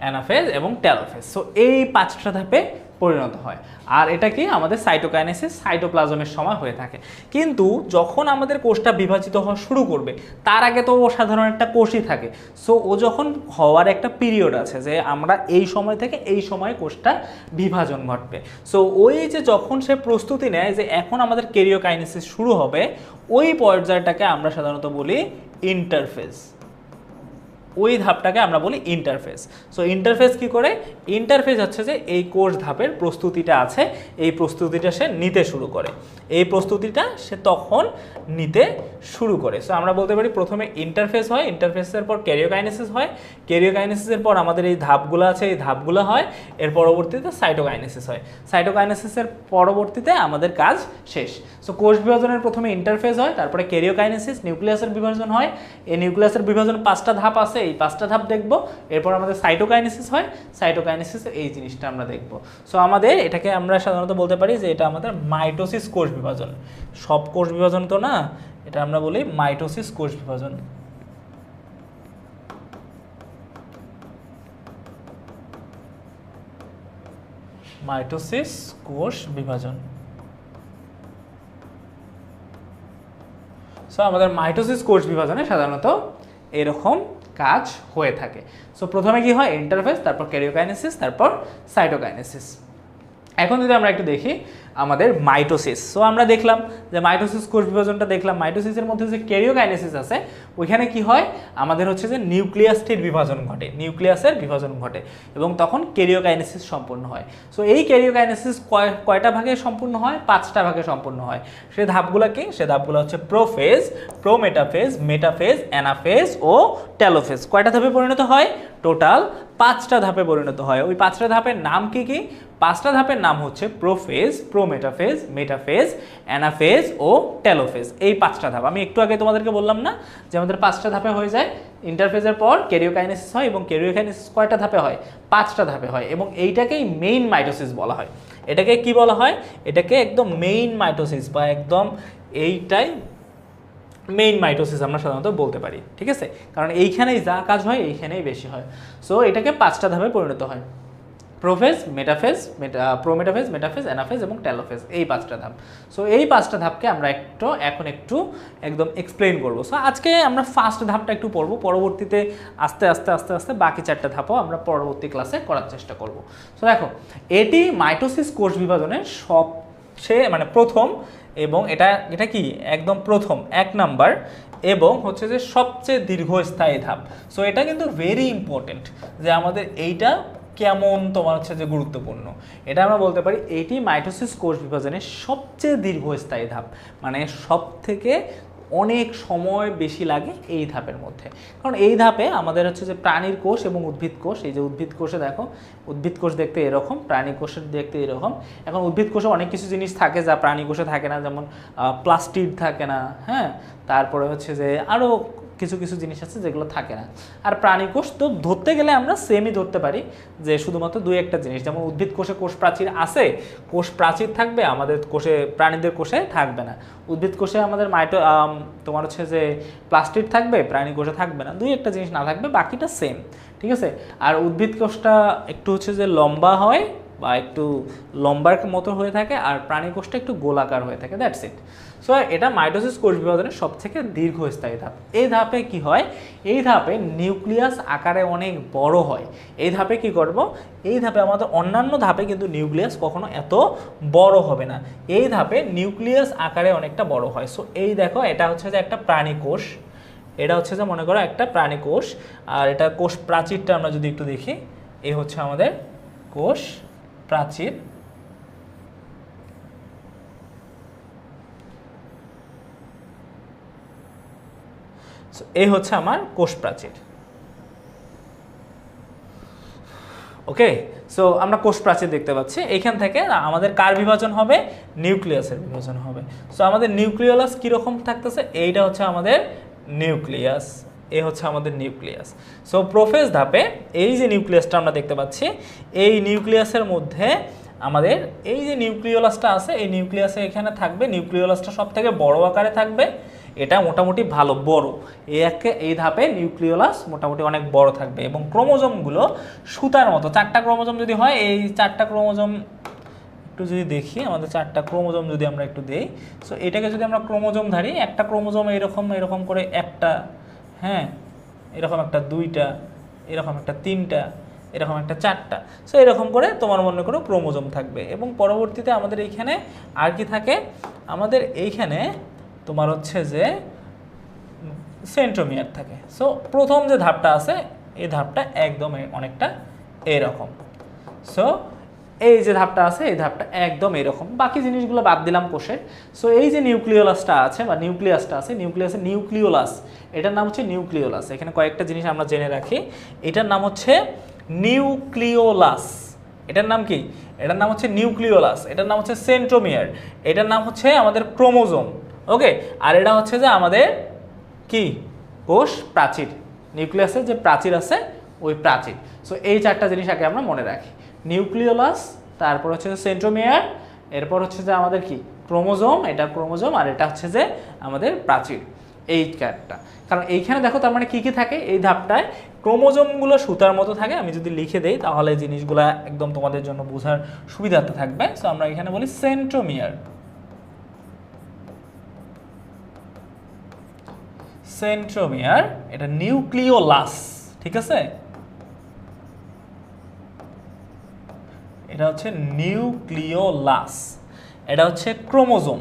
অ্যানাফেজ এবং টেলোফেজ। সো এই 5টা ধাপে পরিণত হয়। আর এটা কি আমাদের সাইটোকাইনেসিস, সাইটোপ্লাজমের সময় হয়ে থাকে। কিন্তু যখন আমাদের কোষটা বিভাজিত হওয়া শুরু করবে, তার আগে তো সাধারণ একটা কোষই থাকে। সো ও যখন হওয়ার একটা পিরিয়ড আছে যে আমরা এই সময় থেকে এই সময় কোষটা বিভাজন ঘটবে। সো ওই যে যখন সে প্রস্তুতি নেয় যে এখন আমাদের ক্যারিওকাইনেসিস শুরু হবে, ওই পর্যায়টাকে আমরা সাধারণত বলি ইন্টারফেজ। ওই ধাপটাকে আমরা বলি ইন্টারফেজ। সো ইন্টারফেজ কি করে? ইন্টারফেজ হচ্ছে যে এই কোষ ধাপের প্রস্তুতিটা আছে, এই প্রস্তুতিটা সে নিতে শুরু করে, এই প্রস্তুতিটা সে তখন নিতে শুরু করে। সো আমরা বলতে পারি প্রথমে ইন্টারফেজ হয়, ইন্টারফেসের পর ক্যারিওকাইনেসিস হয়, ক্যারিওকাইনেসিসের পর আমাদের এই ধাপগুলো আছে, এই ধাপগুলো হয়, এর পরবর্তীতে সাইটোকাইনেসিস হয়, সাইটোকাইনেসিসের পরবর্তীতে আমাদের কাজ শেষ। সো কোষ বিভাজনের প্রথমে ইন্টারফেজ হয়, তারপরে ক্যারিওকাইনেসিস, নিউক্লিয়াসের বিভাজন হয়। এই নিউক্লিয়াসের বিভাজন 5টা ধাপ আছে, এই 5টা ধাপ দেখব। এরপর আমাদের সাইটোকাইনেসিস হয়, সাইটোকাইনেসিস এই জিনিসটা আমরা দেখব। সো আমাদের এটাকে আমরা সাধারণত বলতে পারি যে এটা আমাদের মাইটোসিস কোষ বিভাজন। সব কোষ বিভাজন তো না, এটা আমরা বলি মাইটোসিস কোষ বিভাজন। মাইটোসিস কোষ বিভাজন। সো আমাদের মাইটোসিস কোষ বিভাজনে সাধারণত এরকম কাজ হয়ে থাকে। সো প্রথমে কি হয়, ইন্টারফেজ, তারপর ক্যারিওকাইনেসিস, তারপর সাইটোকাইনেসিস। এখন যদি আমরা একটু দেখি আমাদের মাইটোসিস। সো আমরা দেখলাম যে মাইটোসিস কোষ বিভাজনটা দেখলাম, মাইটোসিসের মধ্যে যে ক্যারিওকাইনেসিস আছে ওইখানে কি হয়, আমাদের হচ্ছে যে নিউক্লিয়াসটির বিভাজন ঘটে, নিউক্লিয়াসের বিভাজন ঘটে এবং তখন ক্যারিওকাইনেসিস সম্পূর্ণ হয়। সো এই ক্যারিওকাইনেসিস কয়টা ভাগে সম্পূর্ণ হয়? 5টা ভাগে সম্পূর্ণ হয়। সে ধাপগুলো কি? সে ধাপগুলো হচ্ছে প্রোফেজ, প্রোমেটাফেজ, মেটাফেজ, অ্যানাফেজ ও টেলোফেজ। কয়টা ধাপে পরিণত হয়? টোটাল 5টা ধাপে পরিণত হয়। ওই 5টা ধাপের নাম কি কি? 5টা ধাপের নাম হচ্ছে প্রোফেজ, প্রোমেটাফেজ, মেটাফেজ, অ্যানাফেজ ও টেলোফেজ। এই 5টা ধাপ আমি একটু আগে তোমাদেরকে বললাম না যে আমাদের 5টা ধাপে হয়ে যায়। ইন্টারফেজের পর ক্যারিওকাইনেসিস হয় এবং ক্যারিওকাইনেসিস কয়টা ধাপে হয়? 5টা ধাপে হয় এবং এইটাকেই মেইন মাইটোসিস বলা হয়। এটাকে কি বলা হয়? এটাকে একদম মেইন মাইটোসিস বা একদম এইটাই মেইন মাইটোসিস আমরা সাধারণত বলতে পারি, ঠিক আছে? কারণ এইখানেই যা কাজ হয় এইখানেই বেশি হয়। সো এটাকে 5টা ধাপে পরিণত হয়, prophase, metaphase, prometaphase, metaphase, anaphase এবং টেলোফেজ, এই 5টা ধাপ। সো এই 5টা ধাপকে আমরা এখন একটু একদম এক্সপ্লেইন করব। সো আজকে আমরা ফার্স্ট ধাপটা একটু পড়বো, পরবর্তীতে আস্তে আস্তে আস্তে আস্তে বাকি 4টা ধাপও আমরা পরবর্তী ক্লাসে করার চেষ্টা করব। সো দেখো, এটি মাইটোসিস কোষ বিভাজনের সবচেয়ে প্রথম এবং এটা কি একদম প্রথম 1 নাম্বার এবং হচ্ছে যে সবচেয়ে দীর্ঘস্থায়ী ধাপ। সো এটা কিন্তু ভেরি ইম্পর্টেন্ট যে আমাদের এইটা কেমন তোমার হচ্ছে যে গুরুত্বপূর্ণ, এটা আমরা বলতে পারি এটি মাইটোসিস কোষ বিভাজনের সবচেয়ে দীর্ঘস্থায়ী ধাপ, মানে সব থেকে অনেক সময় বেশি লাগে এই ধাপের মধ্যে। কারণ এই ধাপে আমাদের হচ্ছে যে প্রাণীর কোষ এবং উদ্ভিদ কোষ, এই যে উদ্ভিদ কোষে দেখো, উদ্ভিদ কোষ দেখতে এরকম, প্রাণী কোষের দেখতে এরকম। এখন উদ্ভিদ কোষে অনেক কিছু জিনিস থাকে যা প্রাণী কোষে থাকে না, যেমন প্লাস্টিড থাকে না, হ্যাঁ, তারপরে হচ্ছে যে আরও কিছু কিছু জিনিস আছে যেগুলো থাকে না। আর প্রাণী কোষ তো ধরতে গেলে আমরা সেমই ধরতে পারি, যে শুধুমাত্র দুই একটা জিনিস, যেমন উদ্ভিদ কোষে কোষ প্রাচীর আছে, কোষ প্রাচীর থাকবে, আমাদের কোষে প্রাণীদের কোষে থাকবে না। উদ্ভিদ কোষে আমাদের তোমার হচ্ছে যে প্লাস্টিড থাকবে, প্রাণী কোষে থাকবে না, দুই একটা জিনিস না থাকবে, বাকিটা সেম, ঠিক আছে। আর উদ্ভিদ কোষটা একটু হচ্ছে যে লম্বা হয় বা একটু লম্বার মতো হয়ে থাকে, আর প্রাণী কোষটা একটু গোলাকার হয়ে থাকে, দ্যাটস ইট। সো এটা মাইটোসিস কোষ বিভাজনের সবথেকে দীর্ঘস্থায়ী ধাপ। এই ধাপে কি হয়, এই ধাপে নিউক্লিয়াস আকারে অনেক বড় হয়। এই ধাপে কি করব, এই ধাপে আমাদের অন্যান্য ধাপে কিন্তু নিউক্লিয়াস কখনো এত বড় হবে না, এই ধাপে নিউক্লিয়াস আকারে অনেকটা বড় হয়। সো এই দেখো, এটা হচ্ছে যে একটা প্রাণী কোষ, এটা হচ্ছে যে মনে করো একটা প্রাণী কোষ, আর এটা কোষ প্রাচীরটা আমরা যদি একটু দেখি, এই হচ্ছে আমাদের কোষ প্রাচীর। এই হচ্ছে আমার কোষ প্রাচীর। ওকে, সো আমরা কোষ প্রাচীর দেখতে পাচ্ছি। এইখান থেকে আমাদের কার বিভাজন হবে, নিউক্লিয়াসের বিভাজন হবে। সো আমাদের নিউক্লিওলাস কীরকম থাকতেছে, এইটা হচ্ছে আমাদের নিউক্লিয়াস, এই হচ্ছে আমাদের নিউক্লিয়াস। সো প্রোফেজ ধাপে এই যে নিউক্লিয়াসটা আমরা দেখতে পাচ্ছি, এই নিউক্লিয়াসের মধ্যে আমাদের এই যে নিউক্লিওলাসটা আছে, এই নিউক্লিয়াসে এখানে থাকবে, নিউক্লিওলাসটা সব থেকে বড় আকারে থাকবে, এটা মোটামুটি ভালো বড়, এই ধাপে নিউক্লিওলাস মোটামুটি অনেক বড় থাকবে, এবং ক্রোমোজোমগুলো সুতার মতো, 4টা ক্রোমোজোম যদি হয়, এই 4টা ক্রোমোজোম একটু যদি দেখি, আমাদের 4টা ক্রোমোজোম যদি আমরা একটু দেই, সো এটাকে যদি আমরা ক্রোমোজোম ধরি, একটা ক্রোমোজোম এরকম এরকম করে একটা, হ্যাঁ, এরকম একটা, দুইটা, এরকম একটা, তিনটা, এরকম একটা, 4টা, সো এরকম করে তোমার মনে করো ক্রোমোজোম থাকবে। এবং পরবর্তীতে আমাদের এইখানে আর কি থাকে, আমাদের এইখানে তোমার হচ্ছে যে সেন্ট্রোমিয়ার থাকে। সো প্রথম যে ধাপটা আছে, এই ধাপটা একদম অনেকটা এরকম। সো এই যে ধাপটা আছে, এই ধাপটা একদম এরকম, বাকি জিনিসগুলো বাদ দিলাম কোষের। সো এই যে নিউক্লিওলাসটা আছে বা নিউক্লিয়াসটা আছে, নিউক্লিয়াসের নিউক্লিওলাস, এটার নাম হচ্ছে নিউক্লিওলাস। এখানে কয়েকটা জিনিস আমরা জেনে রাখি, এটার নাম হচ্ছে নিউক্লিওলাস। এটার নাম কি, এটার নাম হচ্ছে নিউক্লিওলাস, এটার নাম হচ্ছে সেন্ট্রোমিয়ার, এটার নাম হচ্ছে আমাদের ক্রোমোজোম। ওকে, আর এটা হচ্ছে যে আমাদের কি, কোষ প্রাচীর, নিউক্লিয়াসের যে প্রাচীর আছে ওই প্রাচীর। সো এই 4টা জিনিস আগে আমরা মনে রাখি, নিউক্লিওলাস, তারপর হচ্ছে যে সেন্ট্রোমিয়ার, এরপর হচ্ছে যে আমাদের কি ক্রোমোজোম, এটা ক্রোমোজোম, আর এটা হচ্ছে যে আমাদের প্রাচীর, এই 4টা। কারণ এইখানে দেখো তার মানে কি কি থাকে, এই ধাপটায় ক্রোমোজোমগুলো সুতার মতো থাকে। আমি যদি লিখে দেই তাহলে জিনিসগুলো একদম তোমাদের জন্য বোঝার সুবিধার্থে থাকবে। সো আমরা এখানে বলি সেন্ট্রোমিয়ার, সেন্ট্রোমিয়ার, এটা নিউক্লিওলাস, ঠিক আছে, এটা হচ্ছে নিউক্লিওলাস, এটা হচ্ছে ক্রোমোজোম,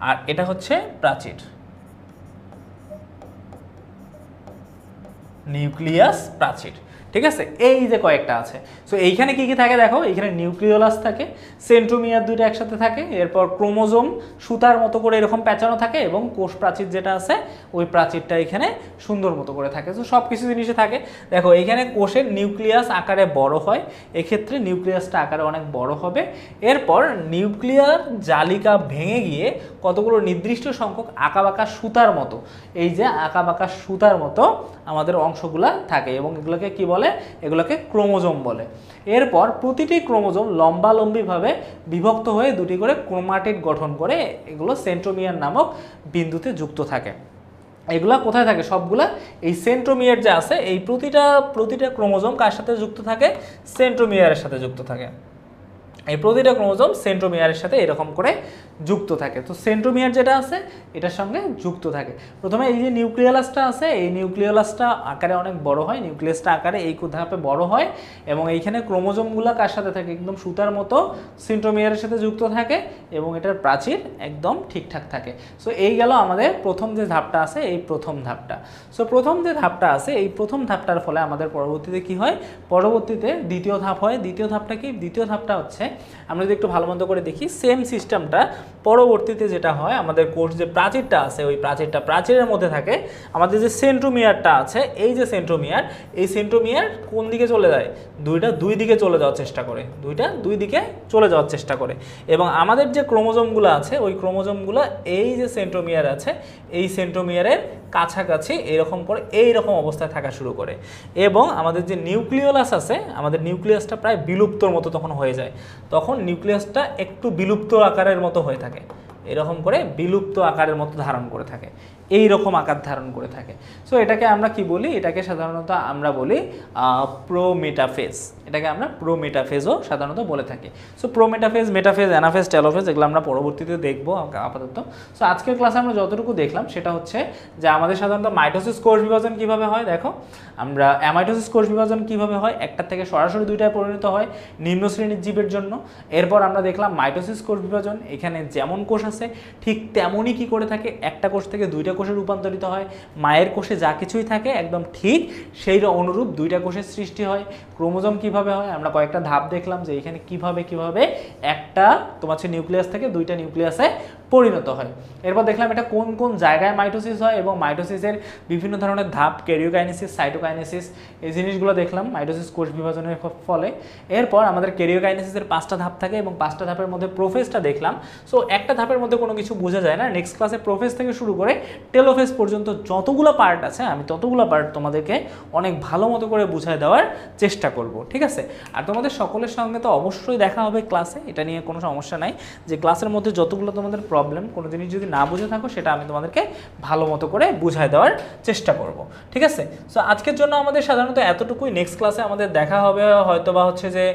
আর এটা হচ্ছে প্রাচীর, নিউক্লিয়াস, প্রাচীর, ঠিক আছে। এই যে কয়েকটা আছে, সো এইখানে কি কি থাকে দেখো, এইখানে নিউক্লিওলাস থাকে, সেন্ট্রোমিয়ার দুটো একসাথে থাকে, এরপর ক্রোমোজোম সুতার মতো করে এরকম প্যাঁচানো থাকে, এবং কোষ প্রাচীর যেটা আছে ওই প্রাচীরটা এখানে সুন্দর মতো করে থাকে। তো সব কিছু জিনিসে থাকে। দেখো এইখানে কোষের নিউক্লিয়াস আকারে বড় হয়, এক্ষেত্রে নিউক্লিয়াসটা আকারে অনেক বড় হবে। এরপর নিউক্লিয়ার জালিকা ভেঙে গিয়ে কতগুলো নির্দিষ্ট সংখ্যক আঁকাবাঁকা সুতার মতো, এই যে আঁকাবাঁকা সুতার মতো আমাদের অংশগুলা থাকে, এবং এগুলোকে কি বলে, এগুলোকে ক্রোমোজোম বলে। এরপর প্রতিটি ক্রোমোজোম লম্বালম্বিভাবে বিভক্ত হয়ে দুটি করে ক্রোমাটিড গঠন করে, এগুলো সেন্ট্রোমিয়ার নামক বিন্দুতে যুক্ত থাকে। এগুলা কোথায় থাকে, সবগুলা এই সেন্ট্রোমিয়ার যে আছে, এই প্রতিটা ক্রোমোজোম কার সাথে যুক্ত থাকে, সেন্ট্রোমিয়ারের সাথে যুক্ত থাকে। এই প্রতিটা ক্রোমোজোম সেন্ট্রোমিয়ারের সাথে এরকম করে যুক্ত থাকে। তো সেন্ট্রোমিয়ার যেটা আছে এটার সঙ্গে যুক্ত থাকে। প্রথমে এই যে নিউক্লিয়াসটা আছে, এই নিউক্লিয়াসটা আকারে অনেক বড় হয়, নিউক্লিয়াসটা আকারে এই ধাপে বড় হয় এবং এইখানে ক্রোমোজোমগুলো কার সাথে থাকে, একদম সুতার মতো সেন্ট্রোমিয়ারের সাথে যুক্ত থাকে এবং এটার প্রাচীর একদম ঠিকঠাক থাকে। সো এই গেল আমাদের প্রথম যে ধাপটা আছে, এই প্রথম ধাপটা। সো প্রথম যে ধাপটা আছে, এই প্রথম ধাপটার ফলে আমাদের পরবর্তীতে কি হয়, পরবর্তীতে দ্বিতীয় ধাপ হয়। দ্বিতীয় ধাপটা কি, দ্বিতীয় ধাপটা হচ্ছে আমরা যদি একটু ভালো মন্দ করে দেখি, সেম সিস্টেমটা পরবর্তীতে যেটা হয়, আমাদের কোষ যে প্রাচীরটা আছে, ওই প্রাচীরের মধ্যে থাকে আমাদের যে সেন্ট্রোমিয়ারটা আছে, এই যে সেন্ট্রোমিয়ার, এই সেন্ট্রোমিয়ার কোন দিকে চলে যায়, দুই দিকে চলে যাওয়ার চেষ্টা করে, দুই দিকে চলে যাওয়ার চেষ্টা করে। এবং আমাদের যে ক্রোমোজোমগুলো আছে, ওই ক্রোমোজোমগুলো এই যে সেন্ট্রোমিয়ার আছে, এই সেন্ট্রোমিয়ারের কাছাকাছি এইরকম অবস্থায় থাকা শুরু করে। এবং আমাদের যে নিউক্লিয়াস আছে, আমাদের নিউক্লিয়াসটা প্রায় বিলুপ্তর মতো তখন হয়ে যায়। তখন নিউক্লিয়াসটা একটু বিলুপ্ত আকারের মতো হয়ে থাকে, এরকম করে বিলুপ্ত আকারের মতো ধারণ করে থাকে, এই রকম আকার ধারণ করে থাকে। সো এটাকে আমরা কি বলি, এটাকে সাধারণত আমরা বলি প্রোমেটাফেজ। এটাকে আমরা প্রোমেটাফেজও সাধারণত বলে থাকি। So prometaphase, metaphase, anaphase, telophase এগুলো আমরা পরবর্তীতে দেখবো আপাতত। সো আজকের ক্লাসে আমরা যতটুকু দেখলাম সেটা হচ্ছে যে আমাদের সাধারণত মাইটোসিস কোষ বিভাজন কিভাবে হয়। দেখো আমরা অ্যামাইটোসিস কোষ বিভাজন কিভাবে হয়, একটা থেকে সরাসরি দুইটায় পরিণত হয় নিম্ন শ্রেণীর জীবের জন্য। এরপর আমরা দেখলাম মাইটোসিস কোষ বিভাজন, এখানে যেমন কোষ আছে ঠিক তেমনই কি করে থাকে, একটা কোষ থেকে দুইটা কোষে রূপান্তরিত হয়। মায়ের কোষে যা কিছুই থাকে একদম ঠিক সেই অনুরূপ দুইটা কোষের সৃষ্টি হয়। ক্রোমোজোম কিভাবে হয়, আমরা কয়েকটা ধাপ দেখলাম যে এখানে কিভাবে একটা তোমার হচ্ছে নিউক্লিয়াস থেকে দুইটা নিউক্লিয়াসে পরিণত হয়। এরপর দেখলাম এটা কোন কোন জায়গায় মাইটোসিস হয় এবং মাইটোসিসের বিভিন্ন ধরনের ধাপ, ক্যারিওকাইনেসিস, সাইটোকাইনেসিস, এই জিনিসগুলো দেখলাম মাইটোসিস কোষ বিভাজনের ফলে। এরপর আমাদের ক্যারিওকাইনেসিসের 5টা ধাপ থাকে এবং 5টা ধাপের মধ্যে প্রোফেজটা দেখলাম। সো একটা ধাপের মধ্যে কোনো কিছু বোঝা যায় না, নেক্সট ক্লাসে প্রোফেজ থেকে শুরু করে টেলোফেজ পর্যন্ত যতগুলো পার্ট আছে আমি ততগুলো পার্ট তোমাদেরকে অনেক ভালো মতো করে বুঝায় দেওয়ার চেষ্টা করব, ঠিক আছে। আর তোমাদের সকলের সঙ্গে তো অবশ্যই দেখা হবে ক্লাসে, এটা নিয়ে কোনো সমস্যা নাই। যে ক্লাসের মধ্যে যতগুলো তোমাদের প্রবলেম, কোনো জিনিস যদি না বুঝে থাকো সেটা আমি তোমাদেরকে ভালো মতো করে বুঝায় দেওয়ার চেষ্টা করব, ঠিক আছে। সো আজকের জন্য আমাদের সাধারণত এতটুকুই। নেক্সট ক্লাসে আমাদের দেখা হবে হয়তো বা হচ্ছে যে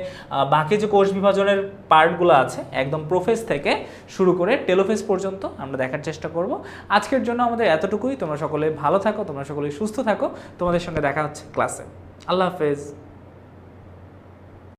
বাকি যে কোষ বিভাজনের পার্টগুলো আছে একদম প্রোফেজ থেকে শুরু করে টেলোফেজ পর্যন্ত আমরা দেখার চেষ্টা করব। আজকের জন্য আমাদের এতটুকুই। তোমরা সকলে ভালো থাকো, তোমরা সকলে সুস্থ থাকো। তোমাদের সঙ্গে দেখা হচ্ছে ক্লাসে। আল্লাহ হাফেজ।